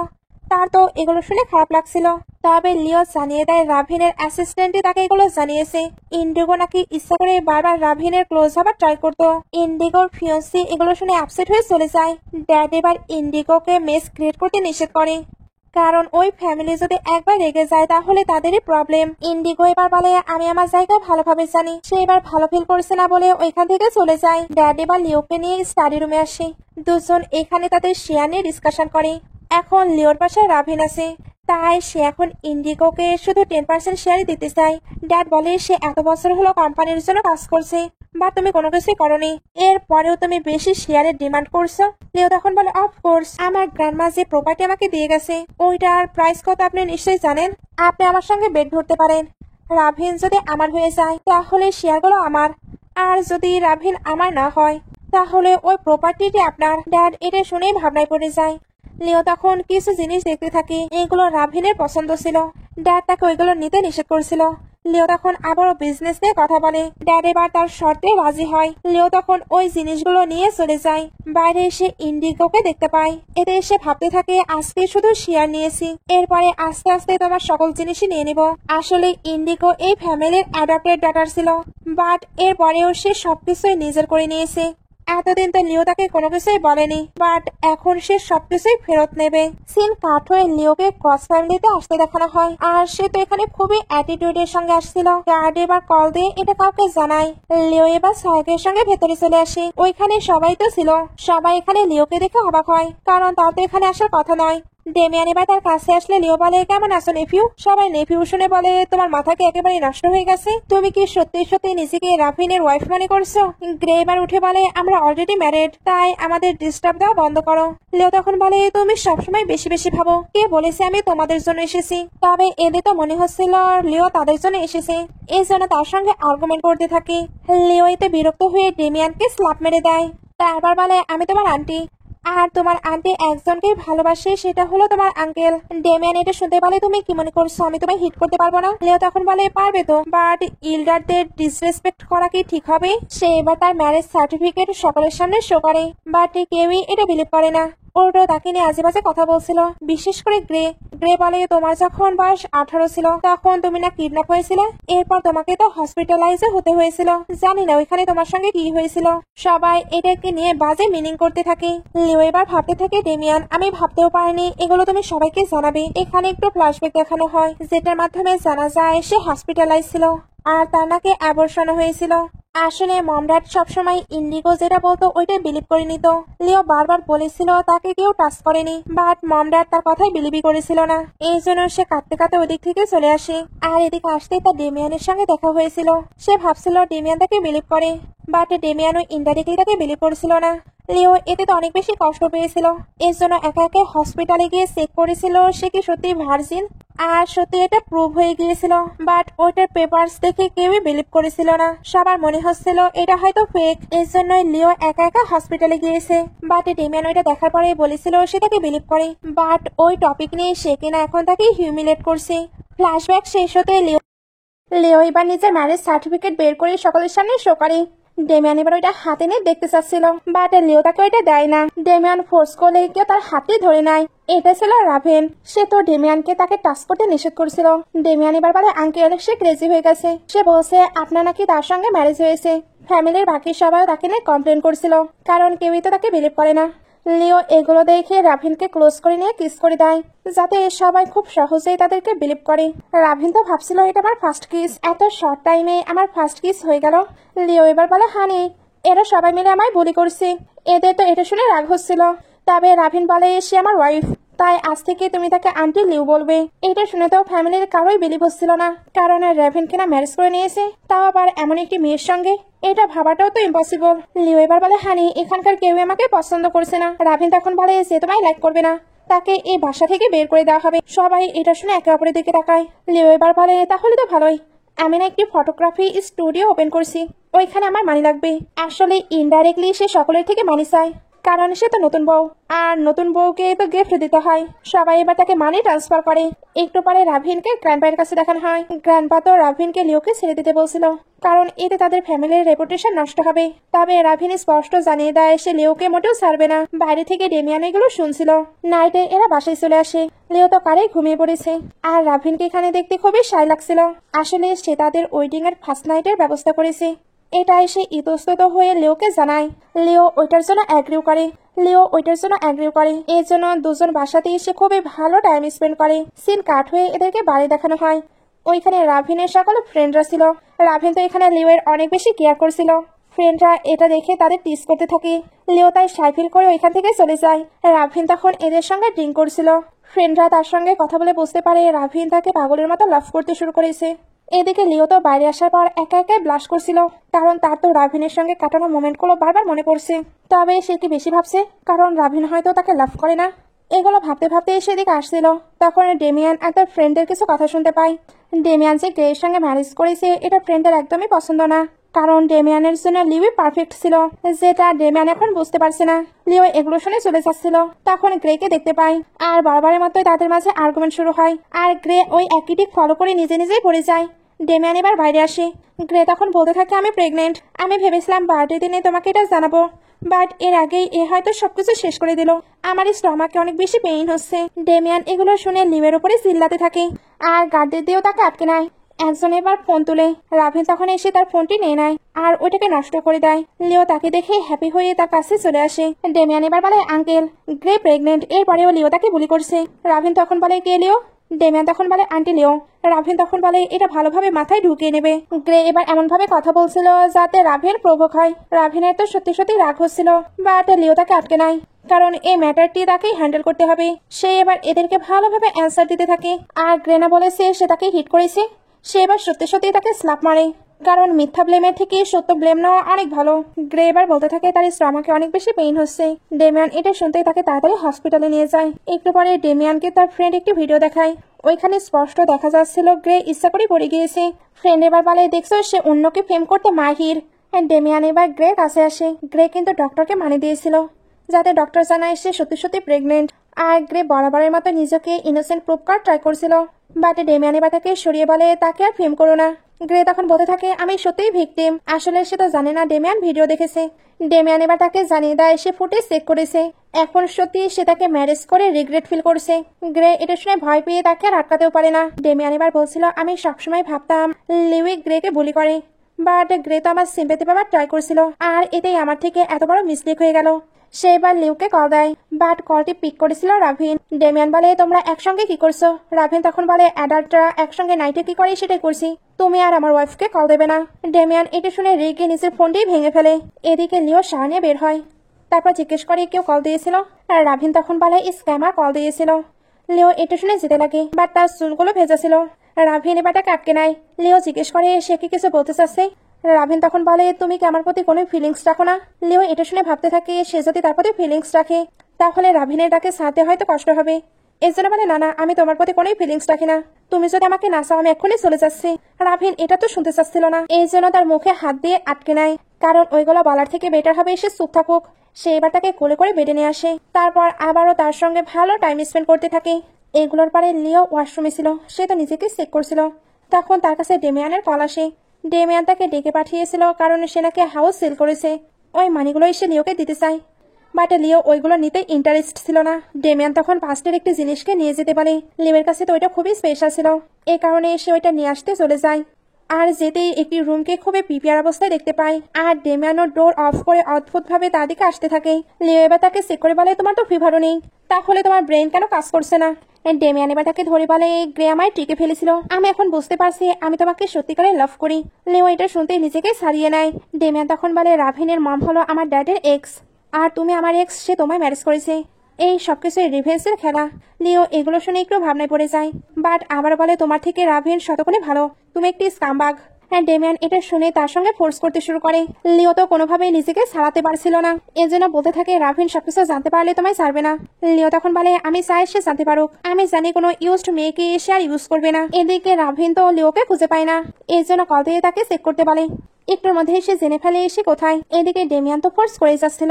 তার তো এগুলো শুনে খারাপ লাগছিল। তবে লিও জানিয়ে দেয় রাভিনের অ্যাসিস্ট্যান্টই তাকে এগুলো জানিয়েছে। ইন্ডিগো নাকি ইচ্ছা করে বারবার রাভিনের ক্লোজ হবার ট্রাই করতো। ইন্ডিগোর ফিয়ন্সি এগুলো শুনে আপসেট হয়ে চলে যায়। ড্যাড এবার ইন্ডিগোকে মেস ক্রিয়েট করতে নিষেধ করে, কারণ ওই ফ্যামিলি যদি একবার রেগে যায় তাহলে তাদেরই প্রবলেম। ইন্ডিগো এবার বলে আমি আমার জায়গা ভালোভাবে জানি। সে এবার ভালো ফিল করছে না বলে ওইখান থেকে চলে যায়। ড্যাড এবার লিওকে নিয়ে স্টাডি রুমে আসে। দুজন এখানে তাদের শেয়ার নিয়ে ডিসকাশন করে। এখন লিওর পাশে রাভিন আছে, তাই সে এখন ইন্ডিগোকে শুধু 10% শেয়ারই দিতে চায়। ড্যাড বলে সে এত বছর হলো কোম্পানির জন্য কাজ করছে, বা তুমি কোনো কিছুই করনি, এরপরেও তুমি বেশি শেয়ারের ডিমান্ড করছো। লিও তখন বলে অফকোর্স, আমার গ্র্যান্ডমা যে প্রপার্টি আমাকে দিয়ে গেছে ওইটার প্রাইস কত আপনি নিশ্চয়ই জানেন। আপনি আমার সঙ্গে বেট ধরতে পারেন। রাভিন যদি আমার হয়ে যায় তাহলে শেয়ারগুলো আমার, আর যদি রাভিন আমার না হয় তাহলে ওই প্রপার্টিটি আপনার। ড্যাড এটা শুনেই ভাবনায় পড়ে যায়। লিও তখন কিছু জিনিস দেখতে থাকে, এগুলো রাভিনের পছন্দ ছিল। ড্যাড তাকে ওইগুলো নিতে নিষেধ করছিল। লিও তখন আবারও বিজনেস নিয়ে কথা বলে। ড্যাড এবার তার শর্তে রাজি হয়। লিও তখন ওই জিনিসগুলো নিয়ে চলে যায়। বাইরে এসে ইন্ডিগোকে দেখতে পায়। এতে এসে ভাবতে থাকে আজকে শুধু শেয়ার নিয়েছি, এরপরে আস্তে আস্তে তোমার সকল জিনিসই নিয়ে নিব। আসলে ইন্ডিগো এই ফ্যামিলির অ্যাডপ্টেড ডটার ছিল, বাট এরপরেও সে সবকিছুই নিজের করে নিয়েছে। এতদিন তো লিও তাকে কোনো কিছুই বলেনি, বাট এখন সে সবকিছুই ফেরত নেবে। সিন কাট হয়ে লিওকে ক্রস ফ্যামিলিতে আসতে দেখানো হয়, আর সে তো এখানে খুবই অ্যাটিটিউডের সঙ্গে আসছিল। গার্ড এবার কল দিয়ে এটা কাউকে জানায়। লিও এবার সাহেবের সঙ্গে ভেতরে চলে আসে। ওইখানে সবাই তো ছিল, সবাই এখানে লিওকে দেখে অবাক হয়, কারণ তার তো এখানে আসার কথা নয়। ডেমিয়ান এবার তার কাছে আসলে লিও বলে, কেমন আছো নেফিউ? সবাই নেফিউ শুনে বলে, তোমার মাথা কি একেবারে নষ্ট হয়ে গেছে? তুমি কি সত্যি সত্যি নিজেকে রাফিনের ওয়াইফ মনে করছো? গ্রে এবার উঠে বলে, আমরা অলরেডি ম্যারিড, তাই আমাদের ডিস্টার্ব দেওয়া বন্ধ করো। লিও তখন বলে, তুমি সবসময় বেশি বেশি ভাবো, কে বলেছে আমি তোমাদের জন্য এসেছি? তবে এদের তো মনে হচ্ছিল লিও তাদের জন্য এসেছে, এই জন্য তার সঙ্গে আর্গুমেন্ট করতে থাকে। লিও এতে বিরক্ত হয়ে ডেমিয়ানকে স্ল্যাপ মেরে দেয়। তারপর বলে, আমি তোমার আন্টি, আর তোমার আন্টি একজনকেই ভালোবাসে, সেটা হলো তোমার আঙ্কেল। ডেমিয়ান এটা শুনতে বলে, তুমি কি মনে করছো আমি তোমায় হিট করতে পারবো না? লিও তখন বলে, পারবে তো, বাট ইল্ডারদের ডিসরেসপেক্ট করা কি ঠিক হবে? সে এবার তার ম্যারেজ সার্টিফিকেট সকলের সামনে শো করে, বাট কেউই এটা বিলিভ করে না। ওরও তাকে নিয়ে আজে বাজে কথা বলছিল, বিশেষ করে গ্রে। গ্রে বলে, তোমার যখন বয়স 18 ছিল তখন তুমি না কিডন্যাপ হয়েছিলে, এরপর তোমাকে তো হসপিটালাইজও হতে হয়েছিল। জানি না ওইখানে তোমার সঙ্গে কি হয়েছিল। সবাই এটাকে নিয়ে বাজে মিনিং করতে থাকে। লিও এবার ভাবতে থাকে, ডেমিয়ান আমি ভাবতেও পারিনি এগুলো তুমি সবাইকে জানাবে। এখানে একটু ফ্ল্যাশব্যাক দেখানো হয়, যেটার মাধ্যমে জানা যায় সে হসপিটালাইজ ছিল, আর তার নাকি অ্যাবর্শন হয়েছিল। আসলে মম ড্যাড সবসময় ইন্ডিগো যেটা বলতো ওইটাই বিলিভ করে নিত। লিও বারবার বলেছিল তাকে কেউ টাচ করেনি, বাট মম ড্যাড তার কথাই বিলিভই করেছিল না। এই জন্য সে কাঁদতে কাঁদতে ওদিক থেকে চলে আসে, আর এদিকে আসতেই তার ডেমিয়ানের সঙ্গে দেখা হয়েছিল। সে ভাবছিল ডেমিয়ান তাকে বিলিভ করে, বাট ডেমিয়ানও ইনডাইরেক্টলি তাকে বিলিভ করেছিল না। লিও এতে তো অনেক বেশি কষ্ট পেয়েছিল, এর জন্য একা একা হসপিটালে গিয়ে চেক করেছিল সে কি সত্যি ভার্জিন, আর সত্যি এটা প্রুভ হয়ে গিয়েছিল। বাট ওইটার পেপারস দেখে কেউই বিলিভ করেছিল না, সবার মনে হচ্ছিল এটা হয়তো ফেক। এর জন্যই লিও একা একা হসপিটালে গিয়েছে। বাট ডেমিয়ান ওইটা দেখার পরে বলেছিল সে তাকে বিলিভ করে, বাট ওই টপিক নিয়ে সে কিনা এখন তাকে হিউমিলেট করছে। ফ্ল্যাশব্যাক শেষ হতে লিও এবার নিজের ম্যারেজ সার্টিফিকেট বের করে সকলের সামনে শো করে। ডেমিয়ান এবার ওইটা হাতে নিয়ে দেখতে চাচ্ছিল, বাট লিও তাকে ওইটা দেয় না। ডেমিয়ান ফোর্স করলে কেউ তার হাতই ধরে নেয়। এটা ছিল রাভেন, সে তো ডেমিয়ানকে তাকে টাচ করতে নিষেধ করছিল। ডেমিয়ান এবার বলে, আঙ্কেল সে ক্রেজি হয়ে গেছে, সে বলছে আপনার নাকি তার সঙ্গে ম্যারেজ হয়েছে। ফ্যামিলির বাকি সবাই তাকে নিয়ে কমপ্লেন করছিল, কারণ কেউই তো তাকে বিলিভ করে না। লিও এগুলো দেখে রাভিনকে ক্লোজ করে নিয়ে কিস করে দেয়, যাতে সবাই খুব সহজেই তাদেরকে বিলিভ করে। রাভিন তো ভাবছিল এটা আমার ফার্স্ট কিস, এত শর্ট টাইমে আমার ফার্স্ট কিস হয়ে গেল। লিও এবার বলে, হানি এরা সবাই মিলে আমায় বুলি করছে। এদের তো এটা শুনে রাগ হচ্ছিল। তবে রাভিন বলে, সে আমার ওয়াইফ, তাই আজ থেকে তুমি তাকে আন্টি লিউ বলবে। এটা শুনে তো ফ্যামিলির কারোই বিলিভ হচ্ছিল না, কারণ রাভিন কিনা ম্যারেজ করে নিয়েছে, তাও আবার এমন একটি মেয়ের সঙ্গে। এটা ভাবাটাও তো ইম্পসিবল। লিও এবার বলে, হানি এখানকার কেউ আমাকে পছন্দ করছে না। রাভিন তখন বলে, যে তোমায় লাইক করবে না তাকে এই বাসা থেকে বের করে দেওয়া হবে। সবাই এটা শুনে একে অপরের দিকে তাকায়। লিও এবার বলে, তাহলে তো ভালোই, আমি না একটি ফটোগ্রাফি স্টুডিও ওপেন করছি, ওইখানে আমার মানি লাগবে। আসলে ইনডাইরেক্টলি সে সকলের থেকে মানি চায়, কারণ সে তো নতুন বউ, আর নতুন বউকে তো গিফট দিতে হয়। সবাই এবার তাকে মানি ট্রান্সফার করে। একটু পরে রাভিনকে গ্র্যান্ডপায়ের কাছে দেখানো হয়। গ্র্যান্ডপা তো রাভিনকে লিওকে ছেড়ে দিতে বলছিল, কারণ এতে তাদের ফ্যামিলির রেপুটেশন নষ্ট হবে। তবে রাভিন স্পষ্ট জানিয়ে দেয় সে লিওকে মোটেও ছাড়বে না। বাইরে থেকে ডেমিয়ান এগুলো শুনছিল। নাইটে এরা বাসায় চলে আসে। লিও তো কারে ঘুমিয়ে পড়েছে, আর রাভিনকে এখানে দেখতে খুবই সাই লাগছিল। আসলে সে তাদের ওয়েডিং এর ফার্স্ট নাইটের ব্যবস্থা করেছে। এটাই সে ইতস্তত হয়ে লিওকে জানায়। লিও ওইটার জন্য অ্যাগ্রিও করে। এর জন্য দুজন বাসাতে এসে খুবই ভালো টাইম স্পেন্ড করে। সিন কাট হয়ে এদেরকে বাড়ি দেখানো হয়। ওইখানে রাভিনের সকল ফ্রেন্ডরা ছিল। রাভিন তো এখানে লিও এর অনেক বেশি কেয়ার করছিল। ফ্রেন্ডরা এটা দেখে তাদের টিস করতে থাকে। লিও তাই সাইকেল করে ওইখান থেকে চলে যায়। রাভিন তখন এদের সঙ্গে ড্রিঙ্ক করছিল। ফ্রেন্ডরা তার সঙ্গে কথা বলে বুঝতে পারে রাভিন তাকে পাগলের মতো লাভ করতে শুরু করেছে। এদিকে লিও তো বাইরে আসার পর একা একাই ব্লাশ করছিল, কারণ তার তো রাভিনের সঙ্গে কাটানো মোমেন্টগুলো বারবার মনে পড়ছে। তবে সে কি বেশি ভাবছে, কারণ রাভিন হয়তো তাকে লাভ করে না। এগুলো ভাবতে ভাবতে সেদিকে আসছিল। তখন ডেমিয়ান আর তার ফ্রেন্ডের কিছু কথা শুনতে পায়। ডেমিয়ান যে গ্রের সঙ্গে ম্যারেজ করেছে এটা ফ্রেন্ডের একদমই পছন্দ না, কারণ ডেমিয়ানের জন্য লিওই পারফেক্ট ছিল, যেটা ডেমিয়ান এখন বুঝতে পারছে না। লিও এগুলো শুনে চলে যাচ্ছিল, তখন গ্রেকে দেখতে পায়, আর বারবারের মতোই তাদের মাঝে আর্গুমেন্ট শুরু হয়। আর গ্রে ওই একই দিক ফলো করে নিজে নিজেই পড়ে যায়। ডেমিয়ান এবার বাইরে আসে। গ্রে তখন বলতে থাকে, আমি প্রেগনেন্ট, আমি ভেবেছিলাম বার্থডে দিনে তোমাকে এটা জানাবো, বাট এর আগেই এ হয়তো সবকিছু শেষ করে দিল। আমার স্টমাকে অনেক বেশি পেইন হচ্ছে। ডেমিয়ান এগুলো শুনে লিওর উপরে চিল্লাতে থাকে, আর গার্ডদের দিয়েও তাকে আটকে নেয়। একজন এবার ফোন তুলে। রাভিন তখন এসে তার ফোনটি নিয়ে নেয় আর ওইটাকে নষ্ট করে দেয়। লিও তাকে দেখে হ্যাপি হয়ে তার কাছে চলে আসে। ডেমিয়ান এবার বলে আঙ্কেল গ্রে প্রেগনেন্ট। এরপরেও লিও তাকে বুলি করছে। রাভিন তখন বলে কে লিও? ডেমিয়ান তখন বলে আন্টি লিও। রাভিন তখন বলে এটা ভালোভাবে মাথায় ঢুকিয়ে নেবে। গ্রে এবার এমন ভাবে কথা বলছিল যাতে রাভিন প্রভোগ হয়। রাভিনের তো সত্যি সত্যি রাগ হচ্ছিল, বাট লিও তাকে আটকে নাই, কারণ এই ম্যাটারটি তাকেই হ্যান্ডেল করতে হবে। সে এবার এদেরকে ভালোভাবে অ্যান্সার দিতে থাকে। আর গ্রেনা বলেছে সে তাকে হিট করেছে। সে এবার সত্যি সত্যি তাকে স্ল্যাপ মারে, কারণ মিথ্যা ব্লেমের থেকে সত্য ব্লেম নেওয়া অনেক ভালো। গ্রে এবার বলতে থাকে তার স্টমাকে অনেক বেশি পেইন হচ্ছে। ডেমিয়ান এটা শুনতে তাকে তাড়াতাড়ি হসপিটালে নিয়ে যায়। একটু পরে ডেমিয়ানকে তার ফ্রেন্ড একটি ভিডিও দেখায়। ওইখানে স্পষ্ট দেখা যাচ্ছিল গ্রে ইচ্ছা করে পড়ে গিয়েছে। ফ্রেন্ড এবার বলে দেখছো সে অন্যকে ফেম করতে মাহির। ডেমিয়ান এবার গ্রে কাছে আসে। গ্রে কিন্তু ডক্টরকে মানি দিয়েছিল যাতে ডক্টর জানায় সে সত্যি সত্যি প্রেগনেন্ট। আর গ্রে বরাবরের মতো নিজেকে ইনোসেন্ট প্রুভ করার ট্রাই করছিল, বাট ডেমিয়ান এবার তাকে সরিয়ে বলে তাকে আর ফেম করো না। গ্রে তখন বলতে থাকে আমি সত্যিই ভিকটিম। আসলে সে তো জানে না ডেমিয়ান ভিডিও দেখেছে। ডেমিয়ান এবার তাকে জানিয়ে দেয় সে ফুটেজ চেক করেছে। এখন সত্যি সে তাকে ম্যারেজ করে রিগ্রেট ফিল করছে। গ্রে এটা শুনে ভয় পেয়ে তাকে আর আটকাতেও পারে না। ডেমিয়ান এবার বলছিল আমি সবসময় ভাবতাম লিউই গ্রেকে বুলি করে, বাট গ্রে তো আমার সিম্পেথি পাবার ট্রাই করছিল, আর এটাই আমার থেকে এত বড় মিস্টেক হয়ে গেল। সে এবার লিউকে কল দেয়, বাট কলটি পিক করেছিল রাভিন। ডেমিয়ান বলে তোমরা একসঙ্গে কি করছো? রাভিন তখন বলে অ্যাডাল্টরা একসঙ্গে নাইটে কি করে সেটাই করছি, তুমি আর আমার ওয়াইফকে কল দেবে না। ডেমিয়ান এটা শুনে রেগে নিজের ফোনটি ভেঙে ফেলে। এদিকে লিও শাওয়ার নিয়ে বের হয়। তারপর জিজ্ঞেস করে কেউ কল দিয়েছিল, আর রাভিন তখন বলে স্ক্যামার কল দিয়েছিল। লিও এটা শুনে যেতে লাগে, বাট তার চুলগুলো ভেজা ছিল। রাভিন এবার তাকে আটকে নেয়। লিও জিজ্ঞেস করে সে কি কিছু বলতে চাচ্ছে। রাভিন তখন বলে তুমি কি আমার প্রতি কোনো ফিলিংস রাখো না? লিও এটা শুনে ভাবতে থাকে সে যদি তার প্রতি ফিলিংস রাখে তাহলে রাভিনের তাকে সাথে হয়তো কষ্ট হবে। এর জন্য বলে না না, আমি তোমার প্রতি কোনো ফিলিংস রাখি না। তুমি যদি আমাকে না চাও আমি এক্ষুনি চলে যাচ্ছি। রাভিন এটা তো শুনতে চাচ্ছিল না, এই জন্য তার মুখে হাত দিয়ে আটকে নেয়, কারণ ওইগুলো বলার থেকে বেটার হবে সে চুপ থাকুক। সে এবার তাকে কোলে করে বেডে নিয়ে আসে। তারপর আবারও তার সঙ্গে ভালো টাইম স্পেন্ড করতে থাকে। এগুলোর পরে লিও ওয়াশরুমে ছিল, সে তো নিজেকে চেক করছিল। তখন তার কাছে ডেমিয়ানের কল আসে। ডেমিয়ান তাকে ডেকে পাঠিয়েছিল কারণ সে নাকি হাউস সেল করেছে। ওই মানিগুলো এসে লিওকে দিতে চায়, বাট লিও ওইগুলো নিতে ইন্টারেস্ট ছিল না। ডেমিয়ান তখন পাস্টের একটি জিনিসকে নিয়ে যেতে পারে। লিওর কাছে তো ওইটা খুবই স্পেশাল ছিল, এই কারণে সে ওইটা নিয়ে আসতে চলে যায়। আর যেতেই একটি রুমকে খুবই প্রিপেয়ার অবস্থায় দেখতে পায়। আর ডেমিয়ানও ডোর অফ করে অদ্ভুতভাবে তার দিকে আসতে থাকে। লিও এবার তাকে চেক করে বলে তোমার তো ফিভারও নেই, তাহলে তোমার ব্রেন কেন কাজ করছে না? ডেমিয়ান এবার তাকে ধরে বলে গ্রে আমায় টিকে ফেলেছিল, আমি এখন বুঝতে পারছি আমি তোমাকে সত্যিকারে লাভ করি। লিও এটা শুনতেই নিজেকে ছাড়িয়ে নেয়। ডেমিয়ান তখন বলে রাভিনের মম হলো আমার ড্যাডের এক্স, আর তুমি আমার এক্স, সে তোমায় ম্যারেজ করেছে। এই সবকিছুই রিভেন্সের খেলা। লিও এগুলো শুনে একটু ভাবনায় পড়ে যায়, বাট আবার বলে তোমার থেকে রাভিন শতগুণে ভালো, তুমি একটি স্কামবাগ। ডেমিয়ান এটা শুনে তার সঙ্গে ফোর্স করতে শুরু করে। লিও তো কোনোভাবেই নিজেকে ছাড়াতে পারছিল না, এজন্য বলতে থাকে রাভিন সবকিছু জানতে পারলে তোমায় ছাড়বে না। লিও তখন বলে আমি চাই সে জানতে পারুক, আমি জানি কোনো ইউজড মেয়েকে সে আর ইউজ করবে না। এদিকে রাভিন তো লিওকে খুঁজে পায় না, এর জন্য কল দিয়ে তাকে চেক করতে বলে। একটুর মধ্যে সে জেনে ফেলে সে কোথায়। এদিকে ডেমিয়ান তো ফোর্স করে যাচ্ছিল।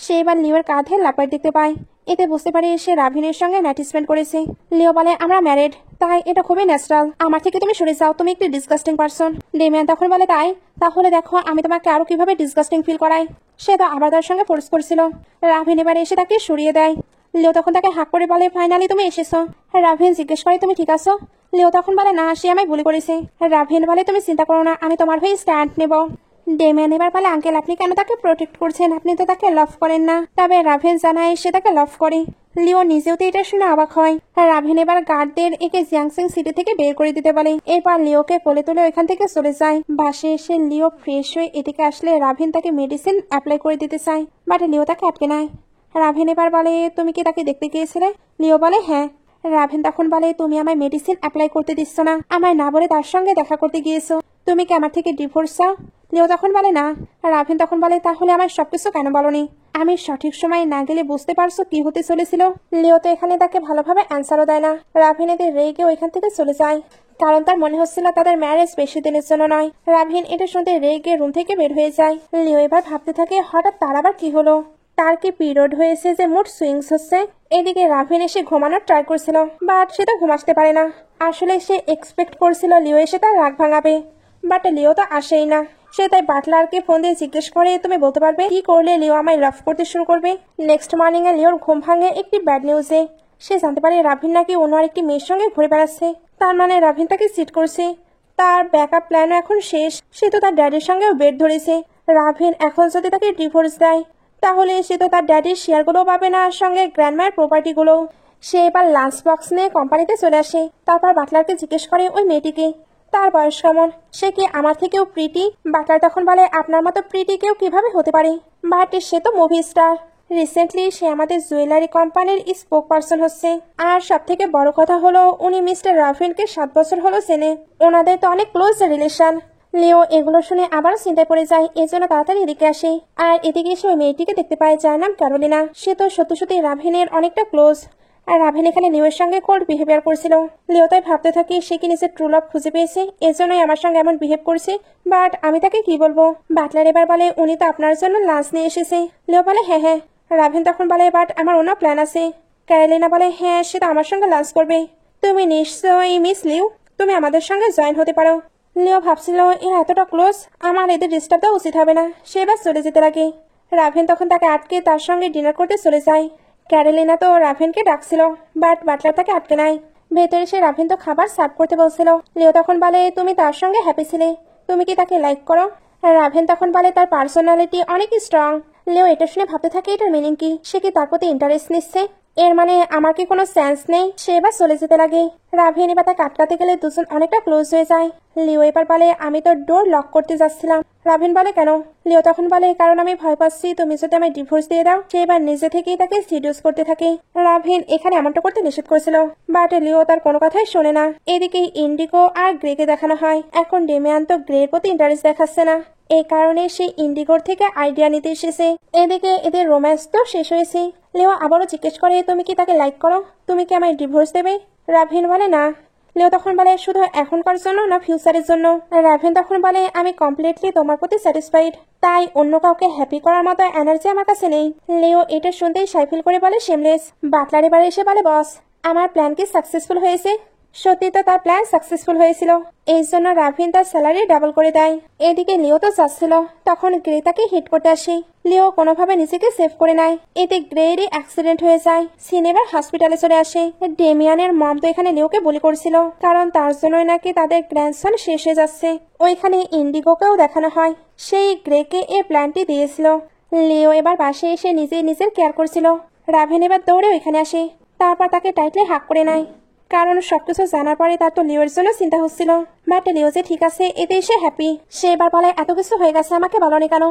সে এবার লিওর কাঁধে লাপাট দেখতে পায়। এতে বুঝতে পারে সে রাভিনের সঙ্গে নাইট স্পেন্ড করেছে। লিও বলে আমরা ম্যারিড, তাই এটা খুবই ন্যাচারাল, আমার থেকে তুমি সরে যাও, তুমি একটি ডিসগাস্টিং পারসন। ডেমিয়ান তখন বলে তাই, তাহলে দেখো আমি তোমাকে আরো কিভাবে ডিসগাস্টিং ফিল করাই। সে তো আবার তার সঙ্গে ফোর্স করছিল। রাভিন এবার এসে তাকে সরিয়ে দেয়। লিও তখন তাকে হাক করে বলে ফাইনালি তুমি এসেছো। রাভিন জিজ্ঞেস করে তুমি ঠিক আছো? লিও তখন বলে না, সে আমায় ভুল করেছে। রাভিন বলে তুমি চিন্তা করো না, আমি তোমার হয়ে স্ট্যান্ড নেব। ডেমিয়ান এবার বলে আঙ্কেল আপনি কেন তাকে প্রোটেক্ট করছেন, আপনি তো তাকে লাভ করেন না। তবে রাভিন জানায় সে তাকে লাভ করে। লিও নিজেও তো এটা শুনে অবাক হয়। রাভিন এবার গার্ডদের একে জিয়াংসিং সিটি থেকে বের করে দিতে বলে। এরপর লিওকে কোলে তুলে এখান থেকে চলে যায়। বাসে এসে লিও ফ্রেশ হয়ে এদিকে আসলে রাভিন তাকে মেডিসিন অ্যাপ্লাই করে দিতে চায়, বাট লিও তাকে আটকে নেয়। রাভিন এবার বলে তুমি কি তাকে দেখতে গিয়েছিলে? লিও বলে হ্যাঁ। রাভিন তখন বলে তুমি আমায় মেডিসিন অ্যাপ্লাই করতে দিচ্ছ না, আমায় না বলে তার সঙ্গে দেখা করতে গিয়েছো, তুমি কি আমার থেকে ডিভোর্স চাও? লিও তখন বলে না। রাভিন তখন বলে তাহলে আমার সবকিছু কেন বলনি? আমি সঠিক সময় না গেলে বুঝতে পারছো কি হতে চলেছিল? লিও তো এখানে তাকে ভালোভাবে অ্যান্সারও দেয় না। রাভিন এদের রেগে ওইখান থেকে চলে যায়, কারণ তার মনে হচ্ছিল তাদের ম্যারেজ বেশি দিনের জন্য নয়। রাভিন এটা শুনতে রেগে রুম থেকে বের হয়ে যায়। লিও এবার ভাবতে থাকে হঠাৎ তার আবার কি হলো, তার কি পিরিয়ড হয়েছে যে মুড সুইংস হচ্ছে। এদিকে রাভিন এসে ঘুমানোর ট্রাই করছিল, বাট সে তো ঘুমাতে পারে না। আসলে সে এক্সপেক্ট করছিল লিও এসে তার রাগ ভাঙাবে, বাট লিও তো আসেই না। সে তাই বাটলারকে ফোন দিয়ে জিজ্ঞেস করে তুমি বলতে পারবে কি করলে লিও আমায় লাভ করতে শুরু করবে। নেক্সট মর্নিং এ লিওর ঘুম ভাঙে একটি ব্যাড নিউজে। সে জানতে পারে রাভিন নাকি অন্য আরেকটি মেয়ের সঙ্গে ঘুরে বেড়াচ্ছে, তার মানে রাভিন তাকে চিট করছে। তার ব্যাকআপ প্ল্যানও এখন শেষ। সে তো তার ড্যাডির সঙ্গেও বেড ধরেছে। রাভিন এখন যদি তাকে ডিভোর্স দেয় তাহলে সে তো তার ড্যাডির শেয়ারগুলো পাবে না, সঙ্গে গ্র্যান্ডমায়ের প্রপার্টিগুলো। সে এবার লাঞ্চ বক্স নিয়ে কোম্পানিতে চলে আসে। তারপর বাটলারকে জিজ্ঞেস করে ওই মেয়েটিকে, তার বয়স কেমন, সে কি আমার থেকেও প্রিটি। বাটলার তখন বলে আপনার মতো প্রিটি কেউ কিভাবে হতে পারে, বাট সে তো মুভি স্টার। রিসেন্টলি সে আমাদের জুয়েলারি কোম্পানির স্পোক পার্সন হচ্ছে। আর সব থেকে বড় কথা হলো উনি মিস্টার রাভিনকে 7 বছর হলো চেনে। ওনাদের তো অনেক ক্লোজ রিলেশন। লিও এগুলো শুনে আবারও চিন্তায় পড়ে যায়, এজন্য তাড়াতাড়ি এদিকে আসে। আর এদিকে এসে ওই মেয়েটিকে দেখতে পায় যার নাম ক্যারোলিনা। সে তো সত্যি সত্যি রাভিনের অনেকটা ক্লোজ। আর রাভিন এখানে লিওর সঙ্গে কোল্ড বিহেভিয়ার করছিল। লিও তাই ভাবতে থাকি সে কি নিজের ট্রু লাভ খুঁজে পেয়েছে, এজন্যই আমার সঙ্গে এমন বিহেভ করছে। বাট আমি তাকে কি বলবো। বাটলার এবার বলে উনি তো আপনার জন্য লাঞ্চ নিয়ে এসেছে। লিও বলে হ্যাঁ হ্যাঁ। রাভিন তখন বলে বাট আমার অন্য প্ল্যান আছে। ক্যারোলিনা বলে হ্যাঁ সে তো আমার সঙ্গে লাঞ্চ করবে। তুমি নিশ্চয়ই মিস লিও, তুমি আমাদের সঙ্গে জয়েন হতে পারো। লিও ভাবছিল এরা এতটা ক্লোজ, আমার এদের ডিস্টার্ব দেওয়া উচিত হবে না। সে এবার চলে যেতে লাগে। রাভিন তখন তাকে আটকে তার সঙ্গে ডিনার করতে চলে যায়। ক্যারোলিনা তো রাভিনকে ডাকছিল, বাট বাটলার তাকে আটকে নাই। ভেতরে সে রাভিন তো খাবার সার্ভ করতে বলছিল। লিও তখন বলে তুমি তার সঙ্গে হ্যাপি ছিলে, তুমি কি তাকে লাইক করো। রাভিন তখন বলে তার পার্সোনালিটি অনেক স্ট্রং। লিও এটা শুনে ভাবতে থাকে এটার মিনিং কি, সে কি তার প্রতি ইন্টারেস্ট নিচ্ছে, এর মানে আমার কি কোনো সেন্স নেই। সে এবার চলে যেতে লাগে। রাভিন এবার তাকে আটকাতে গেলে দুজন অনেকটা ক্লোজ হয়ে যায়। লিও এবার বলে আমি তো ডোর লক করতে যাচ্ছিলাম। রাভিন বলে কেন। লিও তখন বলে কারণ আমি ভয় পাচ্ছি তুমি যদি আমায় ডিভোর্স দিয়ে দাও। সে এবার নিজে থেকেই তাকে সিডিউস করতে থাকে। রাভিন এখানে এমনটা করতে নিষেধ করেছিল, বাট লিও তার কোনো কথাই শোনে না। এদিকে ইন্ডিগো আর গ্রেকে দেখানো হয়। এখন ডেমিয়ান তো গ্রের প্রতি ইন্টারেস্ট দেখাচ্ছে না, এই কারণে সে ইন্ডিগোর থেকে আইডিয়া নিতে এসেছে। এদিকে এদের রোম্যান্স তো শেষ হয়েছে। লিও আবারও জিজ্ঞেস করে তুমি কি তাকে লাইক করো, তুমি কি আমায় ডিভোর্স দেবে। রাভিন বলে না। লিও তখন বলে শুধু এখনকার জন্য না ফিউচারের জন্য। রাভিন তখন বলে আমি কমপ্লিটলি তোমার প্রতি স্যাটিসফাইড, তাই অন্য কাউকে হ্যাপি করার মতো এনার্জি আমার কাছে নেই। লিও এটা শুনতেই সাইফিল করে বলে শেমলেস। বাটলার এবারে এসে বলে বস আমার প্ল্যান কি সাকসেসফুল হয়েছে। সত্যি তো তার প্ল্যান সাকসেসফুল হয়েছিল, এই জন্য রাভিন তার স্যালারি ডাবল করে দেয়। এদিকে লিও তো যাচ্ছিল, তখন গ্রে তাকে হিট করতে আসে। লিও কোনোভাবে নিজেকে সেভ করে নেয়। এতে গ্রেরই অ্যাক্সিডেন্ট হয়ে যায়। সিনেমার হসপিটালে চলে আসে। ডেমিয়ানের মম তো এখানে লিওকে বলি করছিল, কারণ তার জন্যই নাকি তাদের গ্র্যান্ডসন শেষ হয়ে যাচ্ছে। ওইখানে ইন্ডিগোকেও দেখানো হয়, সেই গ্রেকে এই প্ল্যানটি দিয়েছিল। লিও এবার বাসায় এসে নিজেই নিজের কেয়ার করছিল। রাভিন এবার দৌড়ে ওইখানে আসে, তারপর তাকে টাইটলি হাক করে নেয়। কারণ সবকিছু জানার পরে তার তো লিওর জন্য চিন্তা হচ্ছিল, বাট লিও যে ঠিক আছে এতে সে হ্যাপি। সে এবার বলে এত কিছু হয়ে গেছে আমাকে বলনি কেন।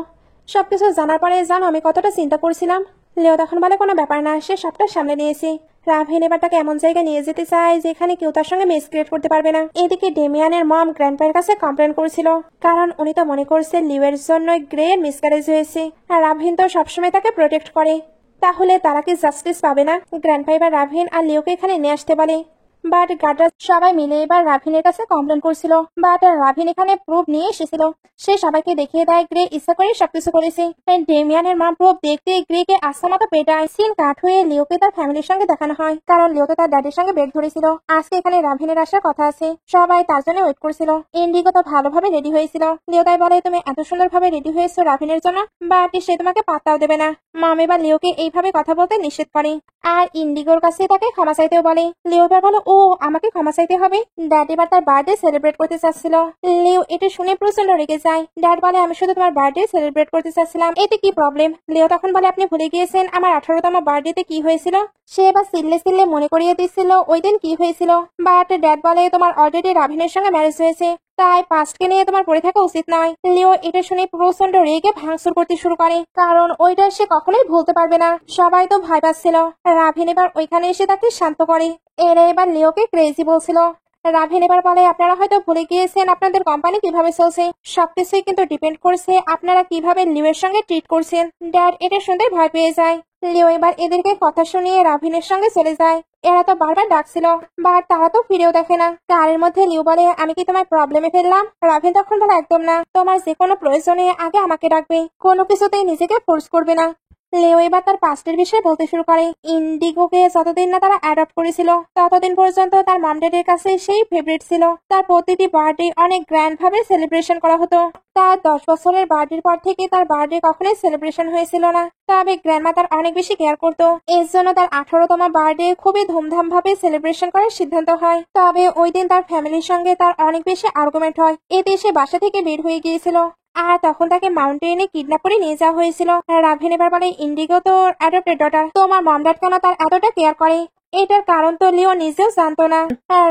সবকিছু জানার পরে জানো আমি কতটা চিন্তা করছিলাম। লিও তখন বলে কোনো ব্যাপার না, সে সবটা সামনে নিয়েছে। রাভিন এবার তাকে এমন জায়গায় নিয়ে যেতে চায় যেখানে কেউ তার সঙ্গে মিসক্রিয়েট করতে পারবে না। এদিকে ডেমিয়ানের মম গ্র্যান্ডপায়ের কাছে কমপ্লেন করেছিল, কারণ উনি তো মনে করছে লিওর জন্য গ্রে মিসক্যারেজ হয়েছে। আর রাভিন তো সবসময় তাকে প্রোটেক্ট করে, তাহলে তারা কি জাস্টিস পাবে না। গ্র্যান্ডপা এবার রাভিন আর লিওকে এখানে নিয়ে আসতে বলে, বাট গার্ডরা সবাই মিলে এবার রাভিনের কাছে কমপ্লেন করছিল। বাট রাভিন এখানে প্রুফ নিয়ে এসেছিল, সে সবাইকে দেখিয়ে দেয় গ্রে ইচ্ছা করে সবকিছু করেছে। ডেমিয়ানের মা প্রুফ দেখতে গ্রেকে আস্থা মতো পেটায়। সিন কাট হয়ে লিওকে তার ফ্যামিলির সঙ্গে দেখানো হয়, কারণ লিও তো তার ড্যাডির সঙ্গে বেড ধরেছিল। আজকে এখানে রাভিনের আসার কথা আছে, সবাই তার জন্য ওয়েট করছিল। ইন্ডিগো তো ভালোভাবে রেডি হয়েছিল। লিও তাই বলে তুমি এত সুন্দরভাবে রেডি হয়েছো রাভিনের জন্য, বাট সে তোমাকে পাত্তাও দেবে না। মম এবার লিওকে এইভাবে কথা বলতে নিষেধ করে, আর ইন্ডিগোর কাছে তাকে ক্ষমা চাইতেও বলে। লিও এবার বলো ও আমাকে ক্ষমা চাইতে হবে। ড্যাড এবার তার বার্থডে সেলিব্রেট করতে চাচ্ছিল। লিও এটা শুনে প্রচন্ড রেগে যায়। ড্যাড বলে আমি শুধু তোমার বার্থডে সেলিব্রেট করতে চাচ্ছিলাম, এতে কি প্রবলেম। লিও তখন বলে আপনি ভুলে গিয়েছেন আমার 18তম বার্থডেতে কি হয়েছিল। সে এবার সিল্লে সিল্লে মনে করিয়ে দিচ্ছিল ওই দিন কি হয়েছিল। বাট ড্যাড বলে তোমার অলরেডি রাভিনের সঙ্গে ম্যারেজ হয়েছে, তাই পাস্টকে নিয়ে তোমার পড়ে থাকা উচিত নয়। লিও এটা শুনে প্রচন্ড রেগে ভাঙচুর করতে শুরু করে, কারণ ওইটা সে কখনোই ভুলতে পারবে না। সবাই তো ভয় পাচ্ছিল। রাভিন এবার ওইখানে এসে তাকে শান্ত করে। এরা এবার লিওকে ক্রেজি বলছিল। রাভিন এবার বলে আপনারা হয়তো ভুলে গিয়েছেন আপনাদের কোম্পানি কিভাবে চলছে, সবকিছুই কিন্তু ডিপেন্ড করছে আপনারা কিভাবে লিওর সঙ্গে ট্রিট করছেন। ড্যাড এটা শুনতে ভয় পেয়ে যায়। লিও এবার এদেরকে কথা শুনিয়ে রাভিনের সঙ্গে চলে যায়। এরা তো বারবার ডাকছিল, বাট তারা তো ফিরেও দেখে না। কারের মধ্যে লিও বলে আমি কি তোমার প্রবলেমে ফেললাম। রাভিন তখন বলে একদম না, তোমার যে কোনো প্রয়োজনে আগে আমাকে ডাকবে, কোনো কিছুতেই নিজেকে ফোর্স করবে না। লিও এবার তার পাস্টের বিষয়ে বলতে শুরু করে। ইন্ডিগোকে যতদিন না তারা অ্যাডপ্ট করেছিল ততদিন পর্যন্ত তার মম ড্যাডের কাছে সেই ফেভারিট ছিল। তার প্রতিটি বার্থডে অনেক গ্র্যান্ড ভাবে সেলিব্রেশন করা হতো। তার 10 বছরের বার্থডের পর থেকে তার বার্থডে কখনোই সেলিব্রেশন হয়েছিল না। তবে গ্র্যান্ডমা তার অনেক বেশি কেয়ার করতো। এর জন্য তার 18তম বার্থডে খুবই ধুমধাম ভাবে সেলিব্রেশন করার সিদ্ধান্ত হয়। তবে ওই দিন তার ফ্যামিলির সঙ্গে তার অনেক বেশি আর্গুমেন্ট হয়। এতে সে বাসা থেকে বের হয়ে গিয়েছিল। আর তখন তাকে মাউন্টেনে কিডন্যাপ করে নিয়ে যাওয়া হয়েছিল। রাভেন এবার বলে, ইন্ডিগো তো অ্যাডপ্টেড ডটার, তোমার মম ড্যাড কেন তার এতটা কেয়ার করে? এটার কারণ তো লিও নিজেও জানতো না।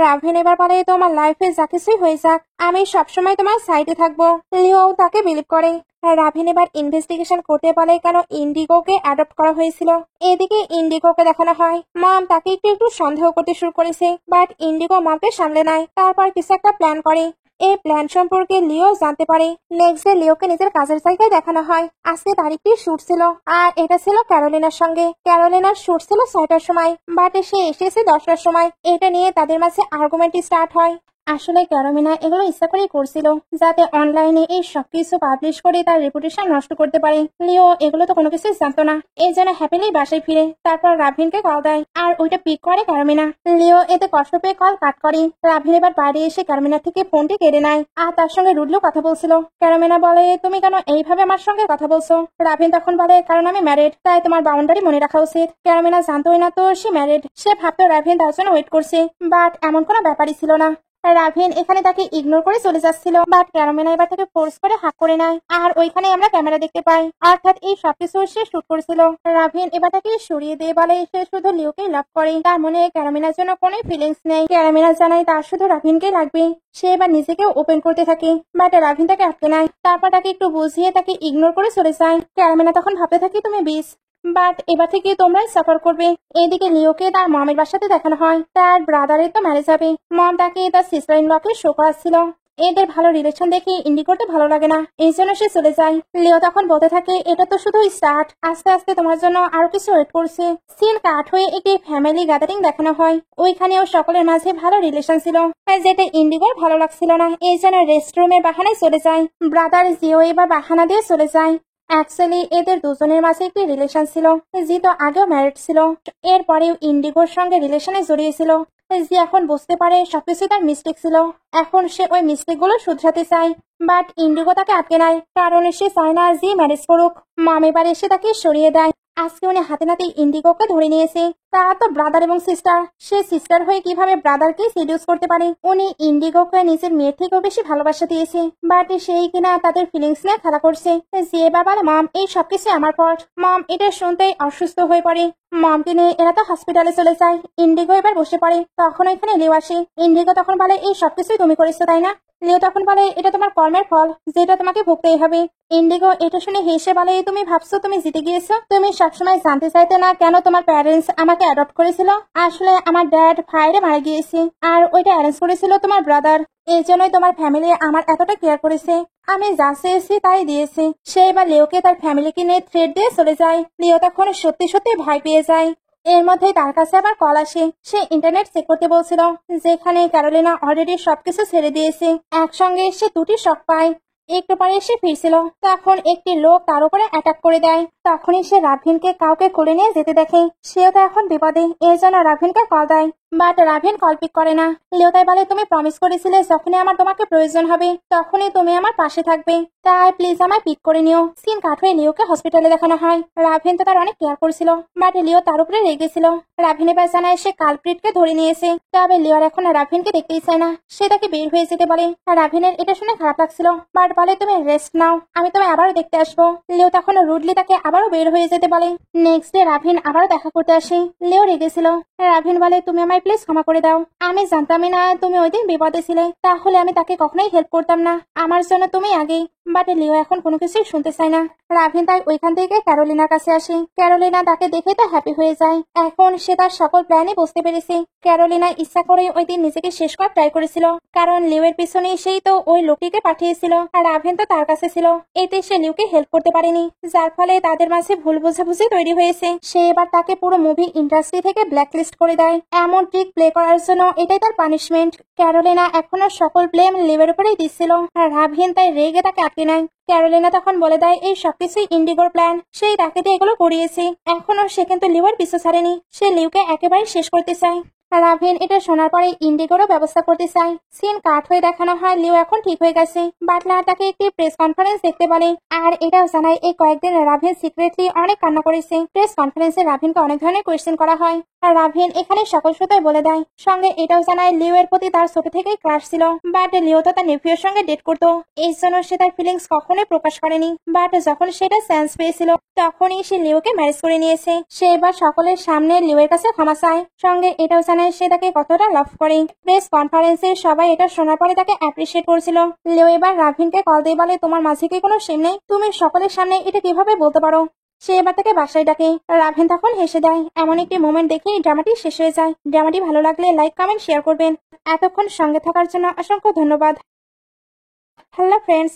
রাভেন এবার বলে, তোমার লাইফে যা কিছুই হয়ে যাক আমি সবসময় তোমার সাইডে থাকবো। লিও তাকে বিলিভ করে। রাভেন এবার ইনভেস্টিগেশন করতে বলে কেন ইন্ডিগোকে অ্যাডপ্ট করা হয়েছিল। এদিকে ইন্ডিগোকে দেখানো হয় মম তাকে একটু একটু সন্দেহ করতে শুরু করেছে, বাট ইন্ডিগো মমকে সামলে নেয়। তারপর কিছু একটা প্ল্যান করে। এই প্ল্যান সম্পর্কে লিও জানতে পারে। নেক্সট ডে লিওকে নিজের কাজের জায়গায় দেখানো হয়। আজকে তারিখটি শুট ছিল, আর এটা ছিল ক্যারোলিনার সঙ্গে। ক্যারোলিনার শুট ছিল 6টার সময়, বাট সে এসেছে 10টার সময়। এটা নিয়ে তাদের মাঝে আর্গুমেন্ট স্টার্ট হয়। আসলে ক্যারোলিনা এগুলো ইচ্ছা করেই করছিল, যাতে অনলাইনে এই সবকিছু পাবলিশ করে তার রেপুটেশন নষ্ট করতে পারে। লিও এগুলো তো কোনো কিছুই জানতো না। এই জন্য হ্যাপিলি বাসায় ফিরে তারপর রাভিনকে কল দেয়, আর ওইটা পিক করে ক্যারোলিনা। লিও এতে কষ্ট পেয়ে কল কাট করে। রাভিন এবার বাইরে এসে ক্যারোলিনার থেকে ফোনটি কেড়ে নেয়, আর তার সঙ্গে রুডলো কথা বলছিল। ক্যারোলিনা বলে, তুমি কেন এইভাবে আমার সঙ্গে কথা বলছো? রাভিন তখন বলে, কারণ আমি ম্যারিড, তাই তোমার বাউন্ডারি মনে রাখা উচিত। ক্যারোলিনা জানতোই না তো সে ম্যারিড। সে ভাবতো রাভিন তার জন্য ওয়েট করছে, বাট এমন কোনো ব্যাপারই ছিল না। রাভিন এখানে তাকে ইগনোর করে চলে যাচ্ছিল, বাট ক্যারোলিনা এবার তাকে ফোর্স করে হাত করে নেয়। আর ওইখানে আমরা ক্যামেরা দেখতে পাই, অর্থাৎ এই সবকিছু সে শুট করেছিল। রাভিন এবার তাকে সরিয়ে দিয়ে বলে সে শুধু লিওকে লাভ করে, তার মনে ক্যারোলিনার জন্য কোনো ফিলিংস নেই। ক্যারোলিনা জানায় তার শুধু রাভিনকে লাগবে। সে এবার নিজেকে ওপেন করতে থাকে, বাট রাভিন তাকে আটকে নেয়। তারপর তাকে একটু বুঝিয়ে তাকে ইগনোর করে চলে যায়। ক্যারোলিনা তখন ভাবতে থাকে তুমি বিষ, বাট এবার থেকে তোমরাই সাফার করবে। এদিকে লিওকে তার মমের বাসাতে দেখানো হয়। তার ব্রাদারের তো ম্যারেজ হবে। মম তাকে তার সিস্টার ইন লকে শো করাচ্ছিল। এদের ভালো রিলেশন দেখে ইন্ডিগোর তো ভালো লাগে না, এই জন্য সে চলে যায়। লিও তখন বলতে থাকে এটা তো শুধু স্টার্ট, আস্তে আস্তে তোমার জন্য আরো কিছু ওয়েট করছে। সিন কাট হয়ে একটি ফ্যামিলি গ্যাদারিং দেখানো হয়। ওইখানেও সকলের মাঝে ভালো রিলেশন ছিল, যেটা ইন্ডিগোর ভালো লাগছিল না। এই জন্য রেস্টরুমের বাহানায় চলে যায়। ব্রাদার জিও এবার বাহানা দিয়ে চলে যায়। অ্যাকচুয়ালি এদের দুজনের মাঝে একটি রিলেশন ছিল। জি তো আগেও ম্যারিড ছিল, এরপরেও ইন্ডিগোর সঙ্গে রিলেশনে জড়িয়েছিল। জি এখন বুঝতে পারে সবকিছু তার মিস্টেক ছিল। এখন সে ওই মিস্টেক গুলো শুধরাতে চায়, বাট ইন্ডিগো তাকে আটকে নেয়, কারণ সে চায় না জি ম্যারেজ করুক। মম এবার এসে তাকে সরিয়ে দেয়। আজকে উনি হাতে নাতে ইন্ডিগোকে ধরে নিয়েছে। তারা তো ব্রাদার এবং সিস্টার, সে সিস্টার হয়ে কিভাবে ব্রাদারকে সিডিউস করতে পারে? উনি ইন্ডিগোকে নিজের মেয়ের থেকেও বেশি ভালোবাসা দিয়েছে, বাট সেই কিনা তাদের ফিলিংস নিয়ে খেলা করছে। যে বাবার মম এই সবকিছু আমার ফল্ট। মম এটা শুনতেই অসুস্থ হয়ে পড়ে। মমকে নিয়ে এরা তো হসপিটালে চলে যায়। ইন্ডিগো এবার বসে পড়ে, তখন এখানে লিও আসে। ইন্ডিগো তখন বলে এই সবকিছুই তুমি করেছো তাই না? লিও তখন বলে এটা তোমার কর্মের ফল, যেটা তোমাকে ভুগতেই হবে। ইন্ডিগো এটা শুনে হেসে বলে তুমি ভাবছো তুমি জিতে গিয়েছো? তুমি সবসময় জানতে চাইতে না কেন তোমার প্যারেন্টস আমাকে অ্যাডপ্ট করেছিল? আসলে আমার ড্যাড ফায়ারে মারা গিয়েছে, আর ওইটা অ্যারেঞ্জ করেছিল তোমার ব্রাদার। এই জন্যই তোমার ফ্যামিলি আমার এতটা কেয়ার করেছে। আমি যা চেয়েছি তাই দিয়েছে। সে এবার লিওকে তার ফ্যামিলিকে নিয়ে থ্রেট দিয়ে চলে যায়। লিও তখন সত্যি সত্যি ভয় পেয়ে যায়। এর মধ্যে তার কাছে আবার কল আসে। সে ইন্টারনেট চেক করতে বলছিল, যেখানে ক্যারোলিনা অলরেডি সবকিছু ছেড়ে দিয়েছে। একসঙ্গে সে দুটি শক পায়। একটু পরে এসে ফিরছিল, তখন একটি লোক তার উপরে অ্যাটাক করে দেয়। তখনই সে রাভিনকে কাউকে কোলে নিয়ে যেতে দেখে। সেও তো এখন বিপদে, এই জন্য রাভিনকে কল দেয়, বাট রাভিন কল পিক করে না। লিও তাই বলে তুমি প্রমিস করেছিলে যখনই আমার তোমাকে প্রয়োজন হবে তখনই তুমি আমার পাশে থাকবে, তাই প্লিজ আমায় পিক করে নিও। সিন কাট হয়ে লিওকে হসপিটালে দেখানো হয়। রাভিন তো তার অনেক কেয়ার করছিল, বাট লিও তার উপরে রেগেছিল। রাভিন এবার জানায় সে কালপ্রিটকে ধরে নিয়েছে। তবে লিওর এখন রাভিনকে দেখতেই চায় না, সে তাকে বের হয়ে যেতে বলে। রাভিনের এটা শুনে খারাপ লাগছিল, বাট বলে তুমি রেস্ট নাও, আমি তোমায় আবারও দেখতে আসবো। লিও তখন রুডলি তাকে আবারও বের হয়ে যেতে বলে। নেক্সট ডে রাভিন আবারও দেখা করতে আসে। লিও রেগেছিল। রাভিন বলে তুমি আমায় প্লিজ ক্ষমা করে দাও, আমি জানতামই না তুমি ওই দিন বিপদে ছিলে, তাহলে আমি তাকে কখনোই হেল্প করতাম না, আমার জন্য তুমি আগেই। বাট লিও এখন কোনো কিছুই শুনতে চায় না। রাভিন তাই ওইখান থেকে ক্যারোলিনার কাছে আসে। ক্যারোলিনা তাকে দেখে তো হ্যাপি হয়ে যায়। এখন সে তার সকল প্ল্যানই বুঝতে পেরেছে। ক্যারোলিনা ইচ্ছা করে ওই দিন নিজেকে শেষ করার ট্রাই করেছিল, কারণ লিওর পিছনে সেই তো ওই লোকটিকে পাঠিয়েছিল, আর রাভিন তো তার কাছে ছিল। এতে সে লিওকে হেল্প করতে পারেনি, যার ফলে তাদের মাঝে ভুল বোঝাবুঝি তৈরি হয়েছে। সে এবার তাকে পুরো মুভি ইন্ডাস্ট্রি থেকে ব্ল্যাকলিস্ট করে দেয়। এমন ট্রিক প্লে করার জন্য এটাই তার পানিশমেন্ট। ক্যারোলিনা এখনো সকল ব্লেম লিওর উপরেই দিচ্ছিল, আর রাভিন তাই রেগে তাকে আটকে নেয়। ক্যারোলিনা তখন বলে দেয় এই সবকিছুই ইন্ডিগোর প্ল্যান, সেই তাকে দিয়ে এগুলো করিয়েছে। এখনো সে কিন্তু লিওর পিছু ছাড়েনি, সে লিওকে একেবারে শেষ করতে চায়। রাভিন এটা শোনার পরে ইন্ডিগোরও ব্যবস্থা করতে চায়। সিন কাট হয়ে দেখানো হয় লিও এখন ঠিক হয়ে গেছে। বাটলার তাকে একটি প্রেস কনফারেন্স দেখতে বলে, আর এটাও জানায় এই কয়েকদিন রাভিন সিক্রেটলি অনেক কান্না করেছে। প্রেস কনফারেন্সে রাভিনকে অনেক ধরনের কোয়েশ্চেন করা হয়, আর রাভিন এখানে সকল সত্যই বলে দেয়। সঙ্গে এটাও জানায় লিও এর প্রতি তার ছোট থেকেই ক্রাশ ছিল, বাট লিও তো তার নেফিউর সঙ্গে ডেট করতো, এই জন্য সে তার ফিলিংস কখনোই প্রকাশ করেনি। বাট যখন সেটা চান্স পেয়েছিল তখনই সে লিওকে ম্যারেজ করে নিয়েছে। সে এবার সকলের সামনে লিও এর কাছে ক্ষমা চায়। সঙ্গে এটাও জানায় সে তাকে কতটা লাভ করে। প্রেস কনফারেন্সে সবাই এটা শোনার পরে তাকে অ্যাপ্রিসিয়েট করছিল। লিও এবার রাভিনকে কল দিয়ে বলে তোমার মাঝে কি কোনো শেম নেই, তুমি সকলের সামনে এটা কিভাবে বলতে পারো। সে এবার তাকে বাসায় ডাকে, রাভিন তখন হেসে দেয়। এমন একটি মোমেন্ট দেখেই ড্রামাটি শেষ হয়ে যায়। ড্রামাটি ভালো লাগলে লাইক কমেন্ট শেয়ার করবেন। এতক্ষণ সঙ্গে থাকার জন্য অসংখ্য ধন্যবাদ। Hello friends.